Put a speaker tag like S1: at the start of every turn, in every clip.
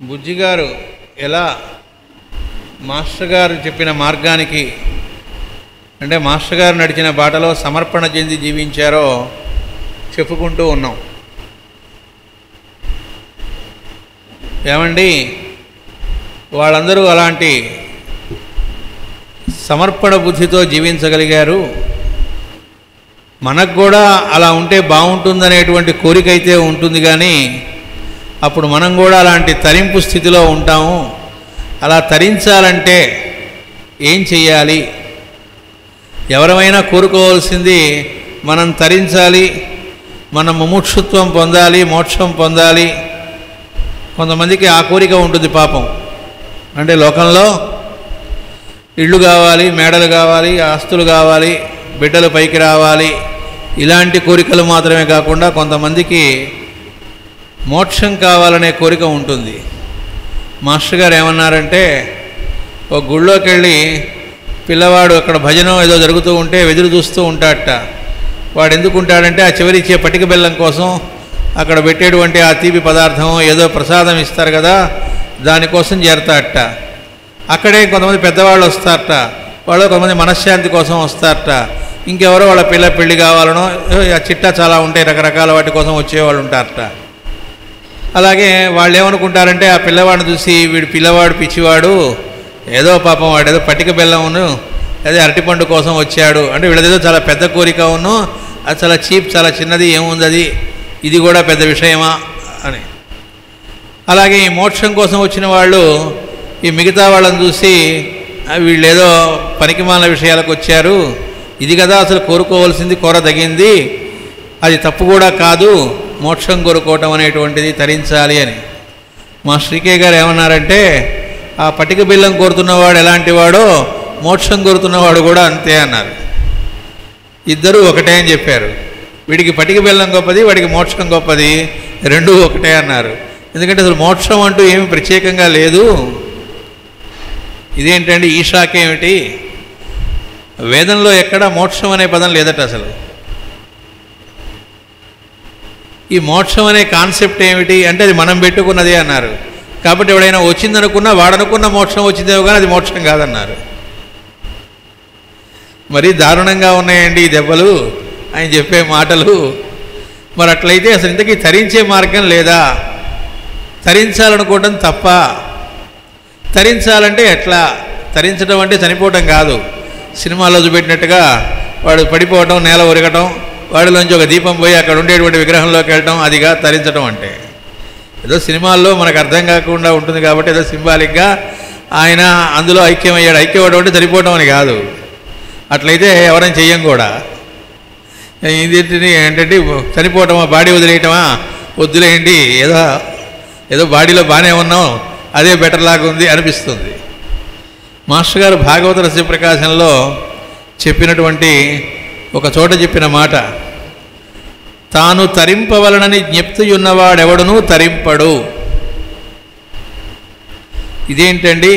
S1: బుజ్జిగారు ఎలా మాస్టర్ గారు చెప్పిన మార్గానికి అంటే మాస్టర్ గారు నడిచిన బాటలో సమర్పణ చెంది జీవించారో చెప్పుకుంటూ ఉన్నాం. ఏమండి, వాళ్ళందరూ అలాంటి సమర్పణ బుద్ధితో జీవించగలిగారు. మనకు కూడా అలా ఉంటే బాగుంటుందనేటువంటి కోరిక అయితే ఉంటుంది, కానీ అప్పుడు మనం కూడా అలాంటి తరింపు స్థితిలో ఉంటాము. అలా తరించాలంటే ఏం చెయ్యాలి? ఎవరమైనా కోరుకోవాల్సింది మనం తరించాలి, మన ముముక్షుత్వం పొందాలి, మోక్షం పొందాలి. కొంతమందికి ఆ కోరిక ఉంటుంది పాపం. అంటే లోకంలో ఇళ్ళు కావాలి, మేడలు కావాలి, ఆస్తులు కావాలి, బిడ్డలు పైకి రావాలి, ఇలాంటి కోరికలు మాత్రమే కాకుండా కొంతమందికి మోక్షం కావాలనే కోరిక ఉంటుంది. మాస్టర్ గారు ఏమన్నారంటే, ఒక గుళ్ళోకి వెళ్ళి పిల్లవాడు అక్కడ భజనం ఏదో జరుగుతూ ఉంటే ఎదురు చూస్తూ ఉంటాడట. వాడు ఎందుకు ఉంటాడంటే ఆ చివరిచ్చే పటిక బెల్లం కోసం, అక్కడ పెట్టేటువంటి ఆ తీపి పదార్థం ఏదో ప్రసాదం ఇస్తారు కదా, దానికోసం చేరతాడట. అక్కడే కొంతమంది పెద్దవాళ్ళు వస్తారట, వాళ్ళు కొంతమంది మనశ్శాంతి కోసం వస్తారట, ఇంకెవరో వాళ్ళ పెళ్ళి కావాలనో ఆ చిట్టా చాలా ఉంటాయి, రకరకాల వాటి కోసం వచ్చేవాళ్ళు ఉంటారట. అలాగే వాళ్ళు ఏమనుకుంటారంటే ఆ పిల్లవాడిని చూసి, వీడు పిల్లవాడు పిచ్చివాడు, ఏదో పాపం వాడు ఏదో పటిక బెల్లమును అదే అరటిపండు కోసం వచ్చాడు అంటే వీళ్ళదేదో చాలా పెద్ద కోరిక ఉన్ను, అది చాలా చీప్, చాలా చిన్నది, ఏముంది అది, ఇది కూడా పెద్ద విషయమా అని. అలాగే ఈ మోక్షం కోసం వచ్చిన వాళ్ళు ఈ మిగతా వాళ్ళని చూసి, వీళ్ళు ఏదో పనికిమాలిన విషయాలకు వచ్చారు, ఇది కదా అసలు కోరుకోవాల్సింది, కోరదగింది, అది తప్పు కూడా కాదు, మోక్షం కోరుకోవటం అనేటువంటిది తరించాలి అని. మా శ్రీకే గారు ఏమన్నారంటే, ఆ పటిక బిల్లం కోరుతున్నవాడు ఎలాంటి వాడో మోక్షం కోరుతున్నవాడు కూడా అంతే అన్నారు. ఇద్దరూ ఒకటే అని చెప్పారు. వీడికి పటిక బెల్లం గొప్పది, వాడికి మోక్షం గొప్పది, రెండూ ఒకటే అన్నారు. ఎందుకంటే అసలు మోక్షం అంటూ ఏమి ప్రత్యేకంగా లేదు. ఇదేంటండి ఈ షాక్ ఏమిటి? వేదంలో ఎక్కడ మోక్షం అనే పదం లేదట అసలు. ఈ మోక్షం అనే కాన్సెప్ట్ ఏమిటి అంటే అది మనం పెట్టుకున్నదే అన్నారు. కాబట్టి ఎవడైనా వచ్చిందనుకున్నా వాడనుకున్న మోక్షం వచ్చిందేమో కానీ అది మోక్షం కాదన్నారు. మరీ దారుణంగా ఉన్నాయండి ఈ దెబ్బలు, ఆయన చెప్పే మాటలు. మరి అట్లయితే అసలు ఇంతకీ తరించే మార్గం లేదా? తరించాలనుకోవటం తప్ప? తరించాలంటే ఎట్లా? తరించడం అంటే చనిపోవటం కాదు. సినిమాలో చూపెట్టినట్టుగా వాడు పడిపోవటం, నేల ఉరగటం, వాడిలోంచి ఒక దీపం పోయి అక్కడ ఉండేటువంటి విగ్రహంలోకి వెళ్ళటం, అదిగా తరించడం అంటే. ఏదో సినిమాల్లో మనకు అర్థం కాకుండా ఉంటుంది కాబట్టి ఏదో సింబాలిక్గా ఆయన అందులో ఐక్యమయ్యాడు. ఐక్యమవడం అంటే చనిపోవటం అని కాదు. అట్లయితే ఎవరైనా చెయ్యం కూడా. ఏంటంటే చనిపోవటమా, బాడీ వదిలేయటమా? వద్దులేయండి, ఏదో బాడీలో బాగానే ఉన్నాం, అదే బెటర్ లాగా ఉంది అనిపిస్తుంది. మాస్టర్ గారు భాగవత రసప్రకాశంలో చెప్పినటువంటి ఒక చోట చెప్పిన మాట, తాను తరింపవలనని జ్ఞప్తియున్నవాడెవడునూ తరింపడు. ఇదేంటండి,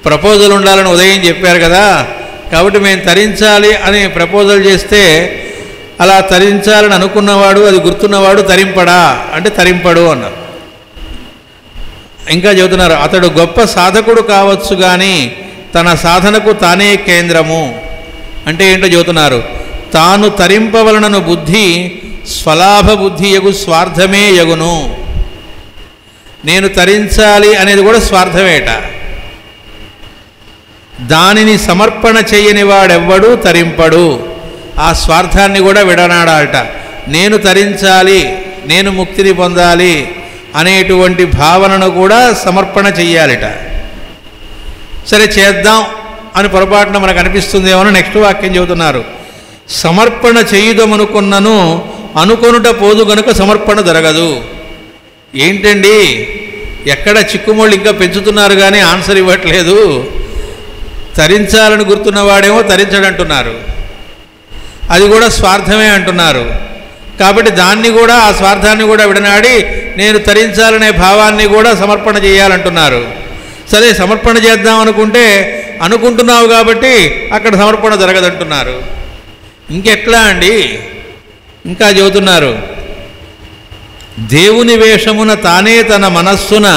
S1: ప్రపోజల్ ఉండాలని ఉదయం చెప్పారు కదా, కాబట్టి మేము తరించాలి అని ప్రపోజల్ చేస్తే అలా తరించాలని అనుకున్నవాడు, అది గుర్తున్నవాడు తరింపడా అంటే తరింపడు అన్నారు. ఇంకా చెబుతున్నారు, అతడు గొప్ప సాధకుడు కావచ్చు కానీ తన సాధనకు తానే కేంద్రము. అంటే ఏంటో చెబుతున్నారు, తాను తరింపవలనను బుద్ధి స్వలాభ బుద్ధి యగు స్వార్థమే యగును. నేను తరించాలి అనేది కూడా స్వార్థమేట. దానిని సమర్పణ చెయ్యని వాడెవ్వడూ తరింపడు. ఆ స్వార్థాన్ని కూడా విడనాడాలట. నేను తరించాలి, నేను ముక్తిని పొందాలి అనేటువంటి భావనను కూడా సమర్పణ చెయ్యాలిట. సరే చేద్దాం అని పొరపాటున మనకు అనిపిస్తుందేమో. నెక్స్ట్ వాక్యం చెబుతున్నారు, సమర్పణ చేయుదమనుకున్నను అనుకొనుట పోదు గనుక సమర్పణ జరగదు. ఏంటండి, ఎక్కడ చిక్కుముళ్ళు ఇంకా పెంచుతున్నారు కానీ ఆన్సర్ ఇవ్వట్లేదు. తరించాలని గుర్తున్నవాడేమో తరించడంటున్నారు, అది కూడా స్వార్థమే అంటున్నారు. కాబట్టి దాన్ని కూడా, ఆ స్వార్థాన్ని కూడా విడనాడి నేను తరించాలనే భావాన్ని కూడా సమర్పణ చేయాలంటున్నారు. సరే సమర్పణ చేద్దాం అనుకుంటున్నావు కాబట్టి అక్కడ సమర్పణ జరగదంటున్నారు. ఇంకెట్లా అండి? ఇంకా చెబుతున్నారు, దేవుని వేషమున తానే తన మనస్సున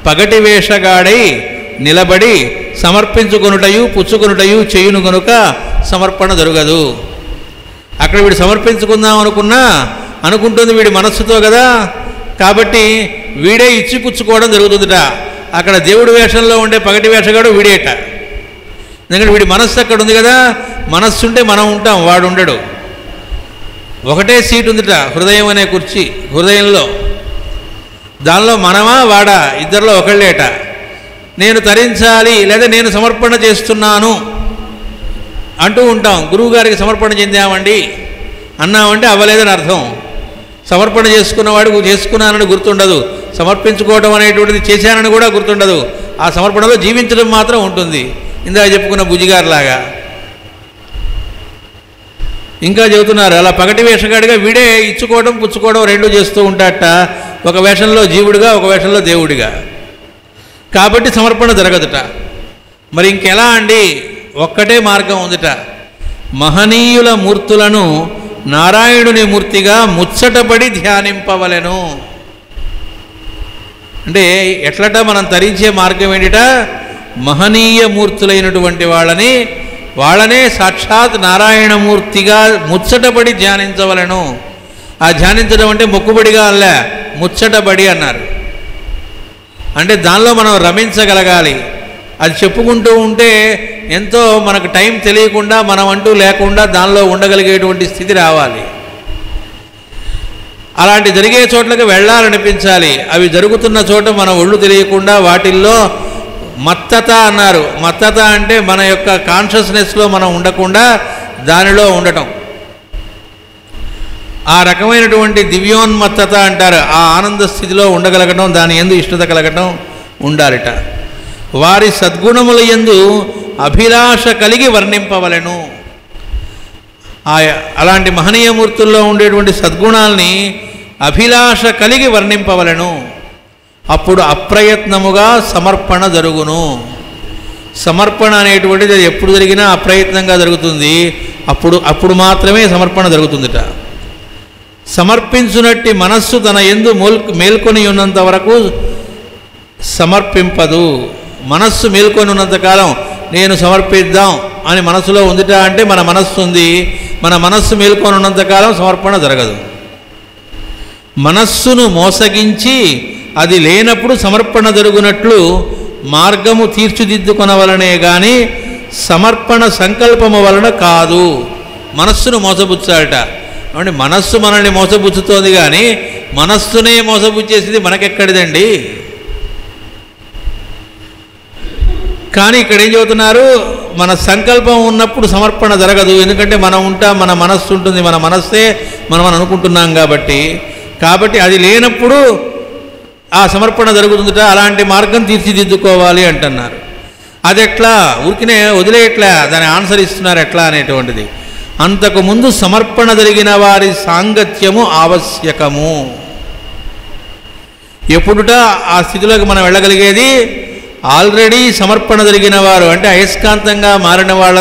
S1: పగటి వేషగాడై నిలబడి సమర్పించుకొనుటయు పుచ్చుకొనుటయు చేయును గనుక సమర్పణ జరగదు. అక్కడ వీడు సమర్పించుకుందాం అనుకుంటుంది వీడి మనస్సుతో కదా, కాబట్టి వీడే ఇచ్చి పుచ్చుకోవడం జరుగుతుందిట. అక్కడ దేవుడి వేషంలో ఉండే పగటి వేషగాడు వీడేట. ఎందుకంటే వీడి మనస్సు అక్కడ ఉంది కదా, మనస్సు ఉంటే మనం ఉంటాం, వాడు ఉండడు. ఒకటే సీట్ ఉందిట, హృదయం అనే కుర్చీ హృదయంలో. దానిలో మనమా వాడా, ఇద్దరిలో ఒకళ్ళేట. నేను తరించాలి లేదా నేను సమర్పణ చేస్తున్నాను అంటూ ఉంటాం. గురువుగారికి సమర్పణ చెందామండి అన్నామంటే అవ్వలేదని అర్థం. సమర్పణ చేసుకున్నవాడు చేసుకున్నానని గుర్తుండదు, సమర్పించుకోవడం అనేటువంటిది చేశానని కూడా గుర్తుండదు. ఆ సమర్పణలో జీవించడం మాత్రం ఉంటుంది. ఇందాక చెప్పుకున్న బుజ్జిగారులాగా. ఇంకా చెబుతున్నారు, అలా పగటి వేషగాడిగా వీడే ఇచ్చుకోవడం పుచ్చుకోవడం రెండు చేస్తూ ఉంటాడట. ఒక వేషంలో జీవుడిగా, ఒక వేషంలో దేవుడిగా. కాబట్టి సమర్పణ జరగదుట. మరి ఇంకెలా అండి? ఒక్కటే మార్గం ఉందిట. మహనీయుల మూర్తులను నారాయణుని మూర్తిగా ముచ్చటపడి ధ్యానింపవలెను. అంటే ఎట్లట మనం తరించే మార్గం ఏంటిట? మహనీయ మూర్తులైనటువంటి వాళ్ళనే సాక్షాత్ నారాయణమూర్తిగా ముచ్చటపడి ధ్యానించవలను. ఆ ధ్యానించడం అంటే మొక్కుబడిగా అల్లా, ముచ్చటబడి అన్నారు. అంటే దానిలో మనం రమించగలగాలి. అది చెప్పుకుంటూ ఉంటే ఎంతో మనకు టైం తెలియకుండా మనం అంటూ లేకుండా దానిలో ఉండగలిగేటువంటి స్థితి రావాలి. అలాంటి జరిగే చోట్లకి వెళ్ళాలనిపించాలి. అవి జరుగుతున్న చోట మన ఒళ్ళు తెలియకుండా వాటిల్లో మత్తత అన్నారు. మత్తత అంటే మన యొక్క కాన్షియస్నెస్లో మనం ఉండకుండా దానిలో ఉండటం. ఆ రకమైనటువంటి దివ్యోన్మత్తత అంటారు. ఆ ఆనంద స్థితిలో ఉండగలగటం, దాని యందు ఇష్టత కలగటం ఉండాలిట. వారి సద్గుణముల యందు అభిలాష కలిగి వర్ణింపవలెను. అలాంటి మహనీయమూర్తుల్లో ఉండేటువంటి సద్గుణాల్ని అభిలాష కలిగి వర్ణింపవలెను. అప్పుడు అప్రయత్నముగా సమర్పణ జరుగును. సమర్పణ అనేటువంటిది అది ఎప్పుడు జరిగినా అప్రయత్నంగా జరుగుతుంది. అప్పుడు మాత్రమే సమర్పణ జరుగుతుందిట. సమర్పించునట్టి మనస్సు తన యందు మేల్కొని ఉన్నంత వరకు సమర్పింపదు. మనస్సు మేల్కొని ఉన్నంతకాలం నేను సమర్పిద్దాం అని మనస్సులో ఉందిట అంటే మన మనస్సు ఉంది. మన మనస్సు మేల్కొని ఉన్నంతకాలం సమర్పణ జరగదు. మనస్సును మోసగించి అది లేనప్పుడు సమర్పణ జరుగునట్లు మార్గము తీర్చిదిద్దుకొనవలనే కానీ సమర్పణ సంకల్పము వలన కాదు. మనస్సును మోసపుచ్చాడట. అంటే మనస్సు మనల్ని మోసపుచ్చుతోంది కానీ మనస్సునే మోసపుచ్చేసింది మనకెక్కడిదండి. కానీ ఇక్కడ ఏం చెబుతున్నారు? మన సంకల్పం ఉన్నప్పుడు సమర్పణ జరగదు. ఎందుకంటే మనం ఉంటాం, మన మనస్సు ఉంటుంది, మన మనస్సే మనం అనుకుంటున్నాం కాబట్టి అది లేనప్పుడు ఆ సమర్పణ జరుగుతుందిట. అలాంటి మార్గం తీర్చిదిద్దుకోవాలి అంటున్నారు. అది ఎట్లా? ఊరికినే వదిలేయట్లా, దాని ఆన్సర్ ఇస్తున్నారు ఎట్లా అనేటువంటిది. అంతకుముందు సమర్పణ జరిగిన వారి సాంగత్యము ఆవశ్యకము. ఎప్పుడుట ఆ స్థితిలోకి మనం వెళ్ళగలిగేది? ఆల్రెడీ సమర్పణ జరిగిన వారు అంటే అయస్కాంతంగా మారిన వాళ్ళ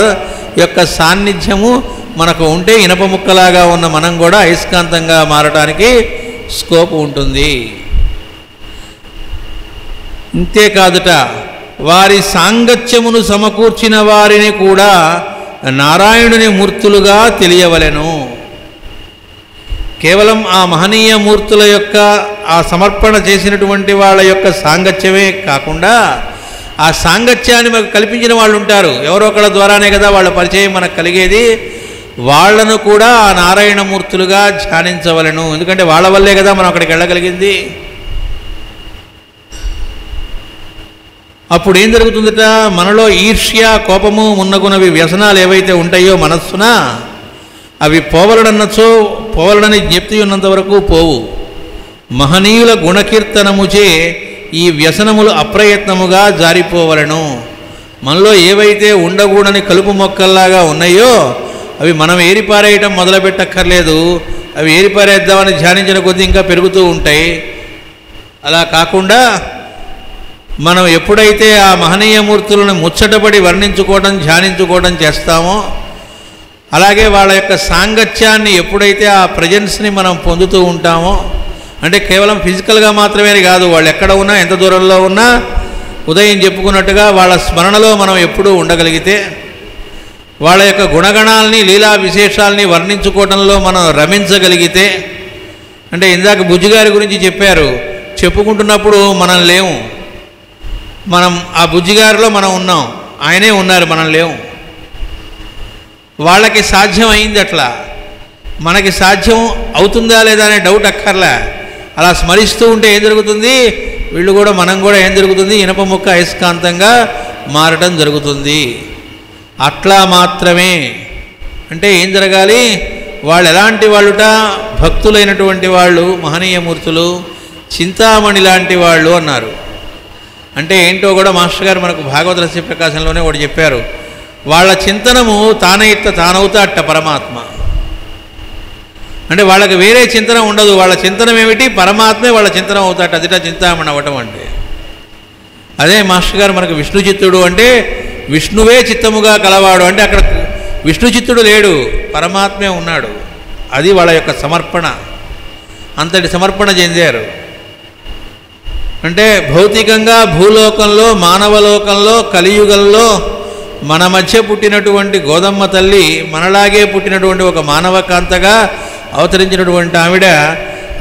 S1: యొక్క సాన్నిధ్యము మనకు ఉంటే ఇనప ముక్కలాగా ఉన్న మనం కూడా అయస్కాంతంగా మారటానికి స్కోప్ ఉంటుంది. ఇంతేకాదుట, వారి సాంగత్యమును సమకూర్చిన వారిని కూడా నారాయణుని మూర్తులుగా తెలియవలెను. కేవలం ఆ మహనీయ మూర్తుల యొక్క ఆ సమర్పణ చేసినటువంటి వాళ్ళ యొక్క సాంగత్యమే కాకుండా ఆ సాంగత్యాన్ని మనకు కల్పించిన వాళ్ళు ఉంటారు. ఎవరో ఒకళ్ళ ద్వారానే కదా వాళ్ళ పరిచయం మనకు కలిగేది. వాళ్లను కూడా ఆ నారాయణమూర్తులుగా ధ్యానించవలను. ఎందుకంటే వాళ్ళ వల్లే కదా మనం అక్కడికి వెళ్ళగలిగింది. అప్పుడు ఏం జరుగుతుందట? మనలో ఈర్ష్య, కోపము మున్నగునవి వ్యసనాలు ఏవైతే ఉంటాయో మనస్సున, అవి పోవలనని జ్ఞప్తి ఉన్నంత వరకు పోవు. మహనీయుల గుణకీర్తనముచే ఈ వ్యసనములు అప్రయత్నముగా జారిపోవలను. మనలో ఏవైతే ఉండకూడని కలుపు మొక్కల్లాగా ఉన్నాయో అవి మనం ఏరిపారేయటం మొదలుపెట్టక్కర్లేదు. అవి ఏరిపారేద్దామని ధ్యానించిన కొద్దీ ఇంకా పెరుగుతూ ఉంటాయి. అలా కాకుండా మనం ఎప్పుడైతే ఆ మహనీయమూర్తులను ముచ్చటపడి వర్ణించుకోవడం, ధ్యానించుకోవడం చేస్తామో, అలాగే వాళ్ళ యొక్క సాంగత్యాన్ని ఎప్పుడైతే ఆ ప్రజెన్స్ని మనం పొందుతూ ఉంటామో, అంటే కేవలం ఫిజికల్గా మాత్రమే కాదు, వాళ్ళు ఎక్కడ ఉన్నా ఎంత దూరంలో ఉన్నా ఉదయం చెప్పుకున్నట్టుగా వాళ్ళ స్మరణలో మనం ఎప్పుడూ ఉండగలిగితే, వాళ్ళ యొక్క గుణగణాలని లీలా విశేషాలని వర్ణించుకోవడంలో మనం రమించగలిగితే, అంటే ఇందాక బుజ్జిగారి గురించి చెప్పారు, చెప్పుకుంటున్నప్పుడు మనం లేము, మనం ఆ బుజ్జిగారిలో మనం ఉన్నాం, ఆయనే ఉన్నారు, మనం లేము. వాళ్ళకి సాధ్యం అయింది అట్లా, మనకి సాధ్యం అవుతుందా లేదా అనే డౌట్ అక్కర్లే. అలా స్మరిస్తూ ఉంటే ఏం జరుగుతుంది, వీళ్ళు కూడా మనం కూడా ఏం జరుగుతుంది, ఇనప ముక్క అయస్కాంతంగా మారటం జరుగుతుంది. అట్లా మాత్రమే. అంటే ఏం జరగాలి, వాళ్ళు ఎలాంటి వాళ్ళుట, భక్తులైనటువంటి వాళ్ళు, మహనీయమూర్తులు, చింతామణి లాంటి వాళ్ళు అన్నారు. అంటే ఏంటో కూడా మాస్టర్ గారు మనకు భాగవత రహస్య ప్రకాశంలోనే ఒకటి చెప్పారు, వాళ్ళ చింతనము తానైట్ట తానవుతా అట్ట పరమాత్మ. అంటే వాళ్ళకి వేరే చింతన ఉండదు, వాళ్ళ చింతనం ఏమిటి, పరమాత్మే వాళ్ళ చింతనం అవుతాట. అదిట చింతామణి అవ్వటం అంటే. అదే మాస్టర్ గారు మనకు విష్ణు చిత్తుడు అంటే విష్ణువే చిత్తముగా కలవాడు అంటే అక్కడ విష్ణు చిత్తుడు లేడు, పరమాత్మే ఉన్నాడు. అది వాళ్ళ యొక్క సమర్పణ. అంతటి సమర్పణ చెందారు. అంటే భౌతికంగా భూలోకంలో, మానవలోకంలో, కలియుగంలో మన మధ్య పుట్టినటువంటి గోదమ్మ తల్లి, మనలాగే పుట్టినటువంటి ఒక మానవకాంతగా అవతరించినటువంటి ఆవిడ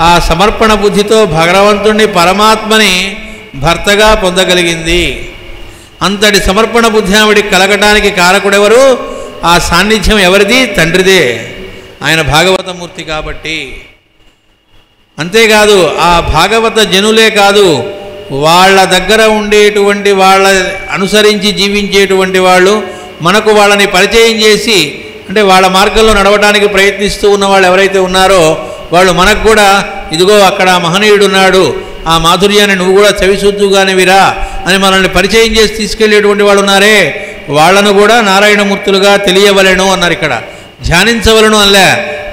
S1: ఆ సమర్పణ బుద్ధితో భగవంతుణ్ణి, పరమాత్మని భర్తగా పొందగలిగింది. అంతటి సమర్పణ బుద్ధి ఆవిడికి కలగటానికి కారకుడెవరు, ఆ సాన్నిధ్యం ఎవరిది, తండ్రిదే, ఆయన భాగవతమూర్తి కాబట్టి. అంతేకాదు ఆ భాగవత జనులే కాదు, వాళ్ళ దగ్గర ఉండేటువంటి, వాళ్ళ అనుసరించి జీవించేటువంటి వాళ్ళు, మనకు వాళ్ళని పరిచయం చేసి, అంటే వాళ్ళ మార్గంలో నడవడానికి ప్రయత్నిస్తూ ఉన్న వాళ్ళు ఎవరైతే ఉన్నారో వాళ్ళు మనకు కూడా ఇదిగో అక్కడ మహనీయుడు ఉన్నాడు, ఆ మాధుర్యాన్ని నువ్వు కూడా చవిచూద్దుగానే విరా అని మనల్ని పరిచయం చేసి తీసుకెళ్లేటువంటి వాళ్ళు ఉన్నారే, వాళ్ళను కూడా నారాయణమూర్తులుగా తెలియవలెను అన్నారు. ఇక్కడ ధ్యానించవలను అనలే,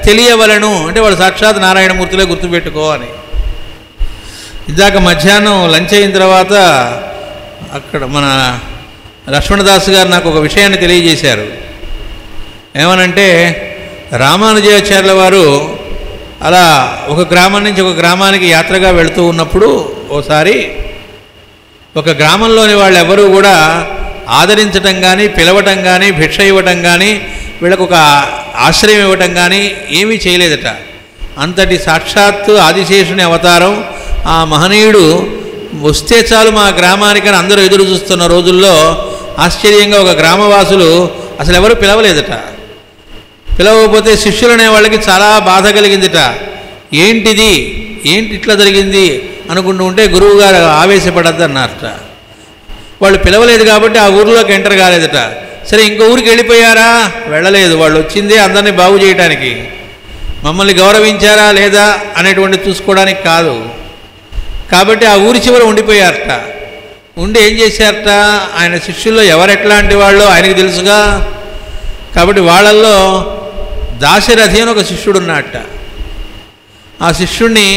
S1: తెలియవలను. అంటే వాళ్ళు సాక్షాత్ నారాయణమూర్తులే గుర్తుపెట్టుకో అని. ఇందాక మధ్యాహ్నం లంచ్ అయిన తర్వాత అక్కడ మన లక్ష్మణదాస్ గారు నాకు ఒక విషయాన్ని తెలియజేశారు. ఏమనంటే, రామానుజాచార్యుల వారు అలా ఒక గ్రామం నుంచి ఒక గ్రామానికి యాత్రగా వెళుతూ ఉన్నప్పుడు ఓసారి ఒక గ్రామంలోని వాళ్ళు ఎవరూ కూడా ఆదరించటం కానీ, పిలవటం కానీ, భిక్ష ఇవ్వటం కానీ, వీళ్ళకు ఒక ఆశ్రయం ఇవ్వటం కానీ ఏమీ చేయలేదట. అంతటి సాక్షాత్తు ఆదిశేషుని అవతారం ఆ మహనీయుడు వస్తే చాలు మా గ్రామానికని అందరూ ఎదురు చూస్తున్న రోజుల్లో ఆశ్చర్యంగా ఒక గ్రామవాసులు అసలు ఎవరు పిలవలేదట. పిలవకపోతే శిష్యులనే వాళ్ళకి చాలా బాధ కలిగిందిట. ఏంటిది, ఏంటి ఇట్లా జరిగింది అనుకుంటూ ఉంటే గురువుగారు ఆవేశపడద్దు అన్నారట. వాళ్ళు పిలవలేదు కాబట్టి ఆ ఊరిలోకి ఎంటర్ కాలేదట. సరే ఇంకో ఊరికి వెళ్ళిపోయారా, వెళ్ళలేదు. వాళ్ళు వచ్చిందే అందరినీ బాగు చేయడానికి, మమ్మల్ని గౌరవించారా లేదా అనేటువంటి చూసుకోవడానికి కాదు. కాబట్టి ఆ ఊరి చివర ఉండిపోయారట. ఉండి ఏం చేశారట, ఆయన శిష్యుల్లో ఎవరెట్లాంటి వాళ్ళు ఆయనకి తెలుసుగా. కాబట్టి వాళ్ళల్లో దాశరథి అని ఒక శిష్యుడు ఉన్నట్ట. ఆ శిష్యుణ్ణి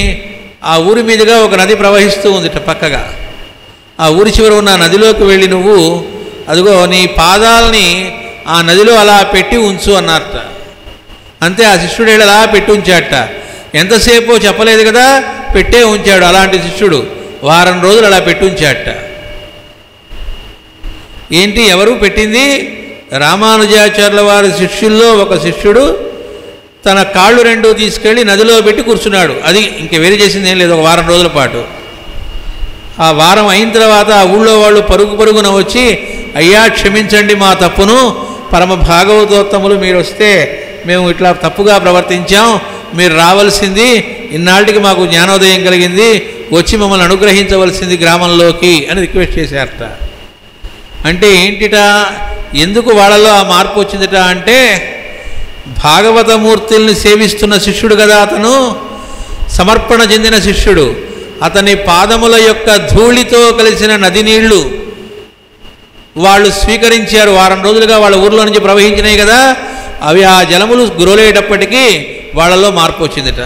S1: ఆ ఊరి మీదుగా ఒక నది ప్రవహిస్తూ ఉందిట పక్కగా. ఆ ఊరి చివర ఉన్న నదిలోకి వెళ్ళి నువ్వు అదిగో నీ పాదాలని ఆ నదిలో అలా పెట్టి ఉంచు అన్నారట. అంతే, ఆ శిష్యుడు అలా పెట్టి ఉంచాట. ఎంతసేపో చెప్పలేదు కదా, పెట్టే ఉంచాడు. అలాంటి శిష్యుడు వారం రోజులు అలా పెట్టి ఉంచాట. ఏంటి, ఎవరు పెట్టింది? రామానుజాచార్యుల వారి శిష్యుల్లో ఒక శిష్యుడు తన కాళ్ళు రెండు తీసుకెళ్ళి నదిలో పెట్టి కూర్చున్నాడు. అది ఇంక వేరే చేసింది ఏం లేదు, ఒక వారం రోజుల పాటు. ఆ వారం అయిన తర్వాత ఆ ఊళ్ళో వాళ్ళు పరుగు పరుగున వచ్చి, అయ్యా క్షమించండి మా తప్పును, పరమ భాగవతోత్తములు మీరు వస్తే మేము ఇట్లా తప్పుగా ప్రవర్తించాం, మీరు రావాల్సింది, ఇన్నాళ్ళకి మాకు జ్ఞానోదయం కలిగింది, వచ్చి మమ్మల్ని అనుగ్రహించవలసింది గ్రామంలోకి అని రిక్వెస్ట్ చేశారట. అంటే ఏంటిట, ఎందుకు వాళ్ళలో ఆ మార్పు వచ్చిందిట అంటే, భాగవతమూర్తుల్ని సేవిస్తున్న శిష్యుడు కదా అతను, సమర్పణ చెందిన శిష్యుడు. అతని పాదముల యొక్క ధూళితో కలిసిన నది నీళ్లు వాళ్ళు స్వీకరించారు. వారం రోజులుగా వాళ్ళ ఊర్లో నుంచి ప్రవహించినాయి కదా, అవి ఆ జలములు గురలేటప్పటికీ వాళ్ళలో మార్పు వచ్చిందిట.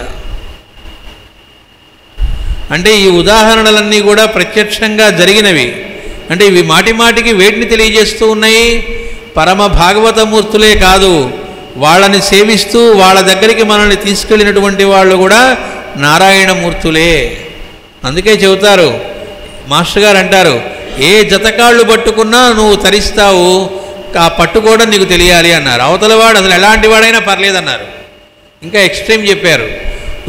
S1: అంటే ఈ ఉదాహరణలన్నీ కూడా ప్రత్యక్షంగా జరిగినవి. అంటే ఇవి మాటి మాటికి వేటిని తెలియజేస్తూ ఉన్నాయి, పరమ భాగవతమూర్తులే కాదు, వాళ్ళని సేవిస్తూ వాళ్ళ దగ్గరికి మనల్ని తీసుకెళ్ళినటువంటి వాళ్ళు కూడా నారాయణమూర్తులే. అందుకే చెబుతారు, మాస్టర్ గారు అంటారు, ఏ జతకాళ్ళు పట్టుకున్నా నువ్వు తరిస్తావు, ఆ పట్టుకోవడం నీకు తెలియాలి అన్నారు. అవతలవాడు అసలు ఎలాంటి వాడైనా పర్లేదన్నారు. ఇంకా ఎక్స్ట్రీమ్ చెప్పారు,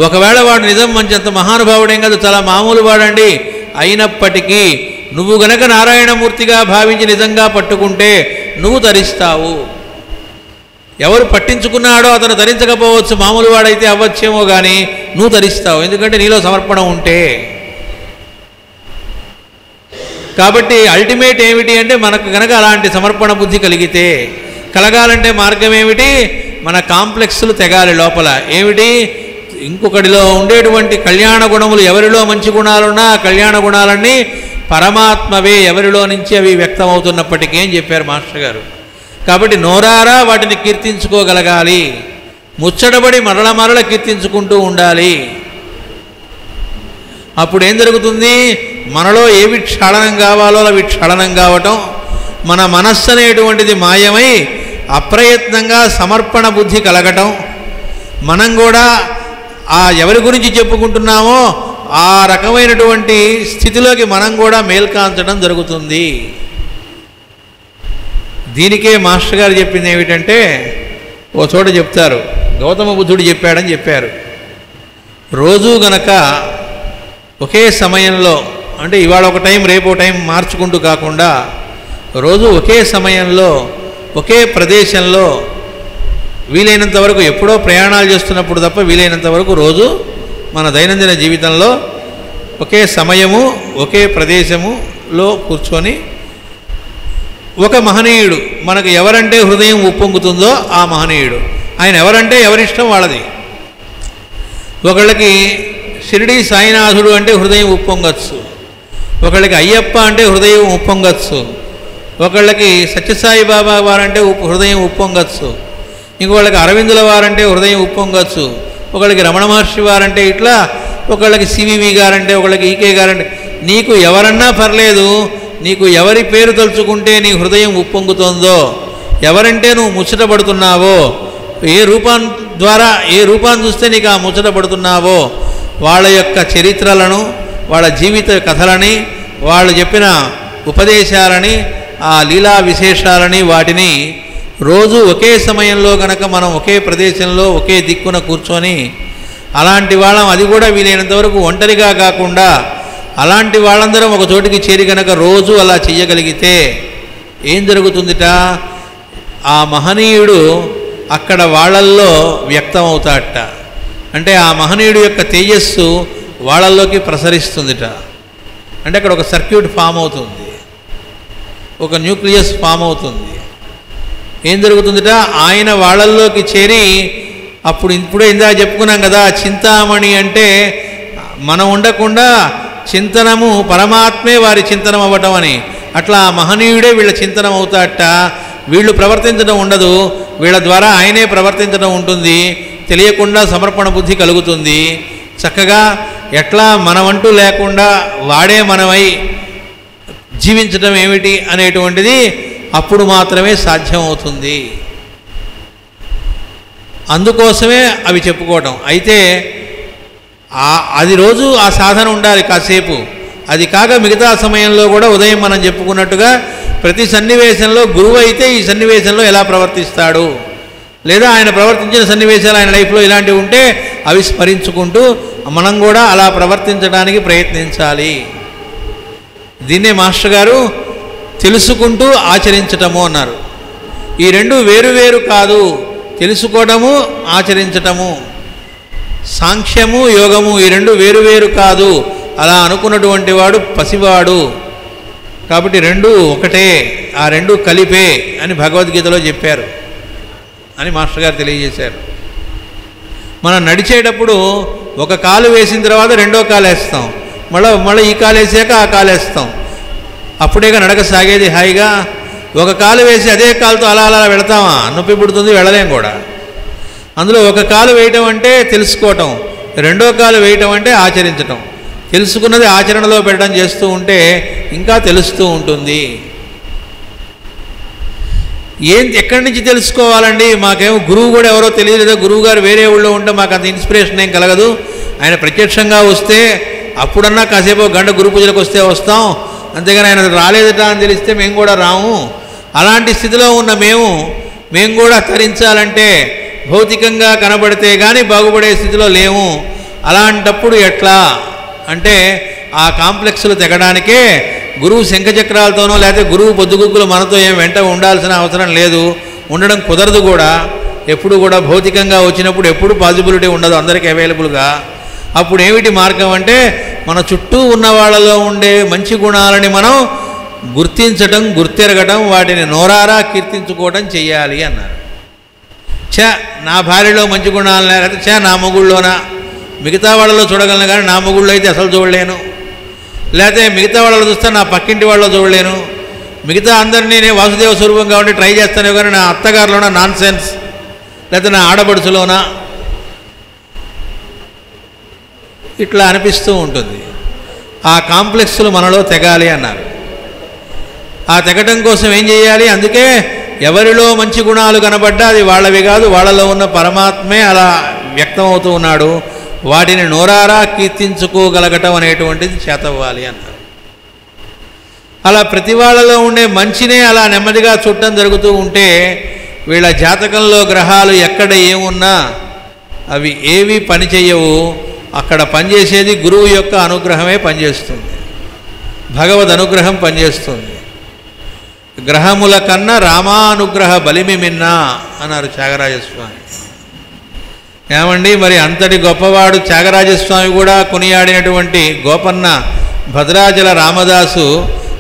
S1: ఒకవేళ వాడు నిజం మంచి అంత మహానుభావుడేం కాదు, చాలా మామూలు వాడండి, అయినప్పటికీ నువ్వు గనక నారాయణమూర్తిగా భావించి నిజంగా పట్టుకుంటే నువ్వు తరిస్తావు. ఎవరు పట్టించుకున్నాడో అతను ధరించకపోవచ్చు, మామూలు వాడైతే అవ్వచ్చేమో కానీ నువ్వు తరిస్తావు, ఎందుకంటే నీలో సమర్పణ ఉంటే. కాబట్టి అల్టిమేట్ ఏమిటి అంటే మనకు గనక అలాంటి సమర్పణ బుద్ధి కలిగితే, కలగాలంటే మార్గం ఏమిటి? మన కాంప్లెక్స్లు తెగాలి లోపల. ఏమిటి? ఇంకొకటిలో ఉండేటువంటి కళ్యాణ గుణములు, ఎవరిలో మంచి గుణాలున్నా ఆ కళ్యాణ గుణాలన్నీ పరమాత్మవే, ఎవరిలో నుంచి అవి వ్యక్తమవుతున్నప్పటికీ అని చెప్పారు మాస్టర్ గారు. కాబట్టి నోరారా వాటిని కీర్తించుకోగలగాలి, ముచ్చటబడి మరల మరల కీర్తించుకుంటూ ఉండాలి. అప్పుడు ఏం జరుగుతుంది? మనలో ఏవి క్షాళనం కావాలో అవి క్షాళనం కావటం, మన మనస్సు అనేటువంటిది మాయమై అప్రయత్నంగా సమర్పణ బుద్ధి కలగటం, మనం కూడా ఆ ఎవరి గురించి చెప్పుకుంటున్నామో ఆ రకమైనటువంటి స్థితిలోకి మనం కూడా మేల్కాంచడం జరుగుతుంది. దీనికే మాస్టర్ గారు చెప్పింది ఏమిటంటే, ఓ చోట చెప్తారు, గౌతమ బుద్ధుడు చెప్పాడని చెప్పారు, రోజు గనక ఒకే సమయంలో, అంటే ఇవాళ ఒక టైం రేపు ఒక టైం మార్చుకుంటూ కాకుండా రోజు ఒకే సమయంలో ఒకే ప్రదేశంలో వీలైనంత వరకు, ఎప్పుడో ప్రయాణాలు చేస్తున్నప్పుడు తప్ప వీలైనంత వరకు రోజు మన దైనందిన జీవితంలో ఒకే సమయము ఒకే ప్రదేశములో కూర్చొని ఒక మహనీయుడు, మనకు ఎవరంటే హృదయం ఉప్పొంగుతుందో ఆ మహనీయుడు, ఆయన ఎవరంటే ఎవరిష్టం వాళ్ళది. ఒకళ్ళకి షిరిడి సాయినాథుడు అంటే హృదయం ఉప్పొంగచ్చు, ఒకళ్ళకి అయ్యప్ప అంటే హృదయం ఉప్పొంగచ్చు, ఒకళ్ళకి సత్యసాయి బాబా వారంటే హృదయం ఉప్పొంగచ్చు, ఇంకొకళ్ళకి అరవిందుల వారంటే హృదయం ఉప్పొంగచ్చు, ఒకళ్ళకి రమణ మహర్షి వారంటే ఇట్లా, ఒకళ్ళకి సివివి గారంటే, ఒకళ్ళకి ఈకే గారంటే, నీకు ఎవరన్నా పర్లేదు, నీకు ఎవరి పేరు తలుచుకుంటే నీ హృదయం ఉప్పొంగుతోందో, ఎవరంటే నువ్వు ముచ్చట పడుతున్నావో, ఏ రూపాన్ని ద్వారా ఏ రూపాన్ని చూస్తే నీకు ఆ ముచ్చట పడుతున్నావో వాళ్ళ యొక్క చరిత్రలను, వాళ్ళ జీవిత కథలని, వాళ్ళు చెప్పిన ఉపదేశాలని, ఆ లీలా విశేషాలని, వాటిని రోజు ఒకే సమయంలో గనక మనం ఒకే ప్రదేశంలో ఒకే దిక్కున కూర్చొని, అలాంటి వాళ్ళం, అది కూడా వీలైనంత వరకు ఒంటరిగా కాకుండా అలాంటి వాళ్ళందరం ఒక చోటికి చేరి గనక రోజు అలా చెయ్యగలిగితే ఏం జరుగుతుందిట? ఆ మహనీయుడు అక్కడ వాళ్ళల్లో వ్యక్తమవుతాడట. అంటే ఆ మహనీయుడు యొక్క తేజస్సు వాళ్ళల్లోకి ప్రసరిస్తుందిట. అంటే అక్కడ ఒక సర్క్యూట్ ఫామ్ అవుతుంది, ఒక న్యూక్లియస్ ఫామ్ అవుతుంది. ఏం జరుగుతుందిట? ఆయన వాళ్ళల్లోకి చేరి, అప్పుడు ఇప్పుడే ఇందాక చెప్పుకున్నాం కదా, చింతామణి అంటే మనం ఉండకుండా చింతనము పరమాత్మే వారి చింతనం అవ్వటం అని, అట్లా మహనీయుడే వీళ్ళ చింతనం అవుతాడట. వీళ్ళు ప్రవర్తించడం ఉండదు, వీళ్ళ ద్వారా ఆయనే ప్రవర్తించడం ఉంటుంది. తెలియకుండా సమర్పణ బుద్ధి కలుగుతుంది. చక్కగా ఎట్లా మనమంటూ లేకుండా వాడే మనమై జీవించడం ఏమిటి అనేటువంటిది అప్పుడు మాత్రమే సాధ్యమవుతుంది. అందుకోసమే అవి చెప్పుకోవటం. అయితే అది రోజు ఆ సాధన ఉండాలి కాసేపు. అది కాక మిగతా సమయంలో కూడా ఉదయం మనం చెప్పుకున్నట్టుగా ప్రతి సన్నివేశంలో గురువు అయితే ఈ సన్నివేశంలో ఎలా ప్రవర్తిస్తాడు, లేదా ఆయన ప్రవర్తించిన సన్నివేశాలు ఆయన లైఫ్లో ఇలాంటివి ఉంటే అవి స్మరించుకుంటూ మనం కూడా అలా ప్రవర్తించడానికి ప్రయత్నించాలి. దీన్నే మాస్టర్ గారు తెలుసుకుంటూ ఆచరించటము అన్నారు. ఈ రెండు వేరు కాదు, తెలుసుకోవడము ఆచరించటము, సాంఖ్యము యోగము ఈ రెండు వేరు కాదు. అలా అనుకున్నటువంటి వాడు పసివాడు. కాబట్టి రెండు ఒకటే, ఆ రెండు కలిపే అని భగవద్గీతలో చెప్పారు అని మాస్టర్ గారు తెలియజేశారు. మనం నడిచేటప్పుడు ఒక కాలు వేసిన తర్వాత రెండో కాలు వేస్తాం, మళ్ళీ ఈ కాలు వేసాక ఆ కాలు వేస్తాం, అప్పుడేగా నడక సాగేది హాయిగా. ఒక కాలు వేసి అదే కాలుతో అలా అలా వెళతామా? నొప్పి పుడుతుంది, వెళ్ళలేం కూడా. అందులో ఒక కాలు వేయటం అంటే తెలుసుకోవటం, రెండో కాలు వేయటం అంటే ఆచరించటం. తెలుసుకున్నది ఆచరణలో పెట్టడం చేస్తూ ఉంటే ఇంకా తెలుస్తూ ఉంటుంది. ఎక్కడి నుంచి తెలుసుకోవాలండి? మాకేమో గురువు కూడా ఎవరో తెలియదు, గురువు గారు వేరే ఊళ్ళో ఉంటే మాకు అంత ఇన్స్పిరేషన్ ఏం కలగదు. ఆయన ప్రత్యక్షంగా వస్తే అప్పుడన్నా కాసేపు గంట గురు పూజలకు వస్తే వస్తాం, అంతేగాని ఆయన రాలేదట అని తెలిస్తే మేము కూడా రాము. అలాంటి స్థితిలో ఉన్న మేము కూడా తరించాలంటే భౌతికంగా కనబడితే కానీ బాగుపడే స్థితిలో లేము. అలాంటప్పుడు ఎట్లా అంటే ఆ కాంప్లెక్స్లు తెగడానికే గురువు శంఖచక్రాలతోనో లేకపోతే గురువు పొద్దుగుక్కులు మనతో ఏం వెంట ఉండాల్సిన అవసరం లేదు, ఉండడం కుదరదు కూడా. ఎప్పుడు కూడా భౌతికంగా వచ్చినప్పుడు ఎప్పుడు పాసిబిలిటీ ఉండదు అందరికీ అవైలబుల్గా. అప్పుడు ఏమిటి మార్గం అంటే మన చుట్టూ ఉన్న వాళ్ళలో ఉండే మంచి గుణాలని మనం గుర్తించటం, గుర్తెరగటం, వాటిని నోరారా కీర్తించుకోవటం చెయ్యాలి అన్నారు. నా భార్యలో మంచి గుణాలు లేకపోతే నా మొగుళ్ళోనా, మిగతా వాళ్ళలో చూడగలను కానీ నా మొగుళ్ళు అయితే అసలు చూడలేను, లేకపోతే మిగతా వాళ్ళలో చూస్తే నా పక్కింటి వాళ్ళలో చూడలేను, మిగతా అందరినీ నేను వాసుదేవ స్వరూపం కాబట్టి ట్రై చేస్తాను కానీ నా అత్తగారిలోనా నాన్ సెన్స్, లేకపోతే నా ఆడపడుచులోనా, ఇట్లా అనిపిస్తూ ఉంటుంది. ఆ కాంప్లెక్స్లు మనలో తెగాలి అన్నారు. ఆ తెగటం కోసం ఏం చేయాలి? అందుకే ఎవరిలో మంచి గుణాలు కనబడ్డా అది వాళ్ళవి కాదు, వాళ్ళలో ఉన్న పరమాత్మే అలా వ్యక్తమవుతూ ఉన్నాడు. వాటిని నోరారా కీర్తించుకోగలగటం అనేటువంటిది చేతవ్వాలి అన్నారు. అలా ప్రతి వాళ్ళలో ఉండే మంచినే అలా నెమ్మదిగా చుట్టం జరుగుతూ ఉంటే వీళ్ళ జాతకంలో గ్రహాలు ఎక్కడ ఏమున్నా అవి ఏవి పనిచేయవు. అక్కడ పనిచేసేది గురువు యొక్క అనుగ్రహమే పనిచేస్తుంది, భగవద్ అనుగ్రహం పనిచేస్తుంది. గ్రహముల కన్నా రామానుగ్రహ బలిమి మిన్నా అన్నారు త్యాగరాజస్వామి. ఏమండి మరి అంతటి గొప్పవాడు త్యాగరాజస్వామి కూడా కొనియాడినటువంటి గోపన్న భద్రాచల రామదాసు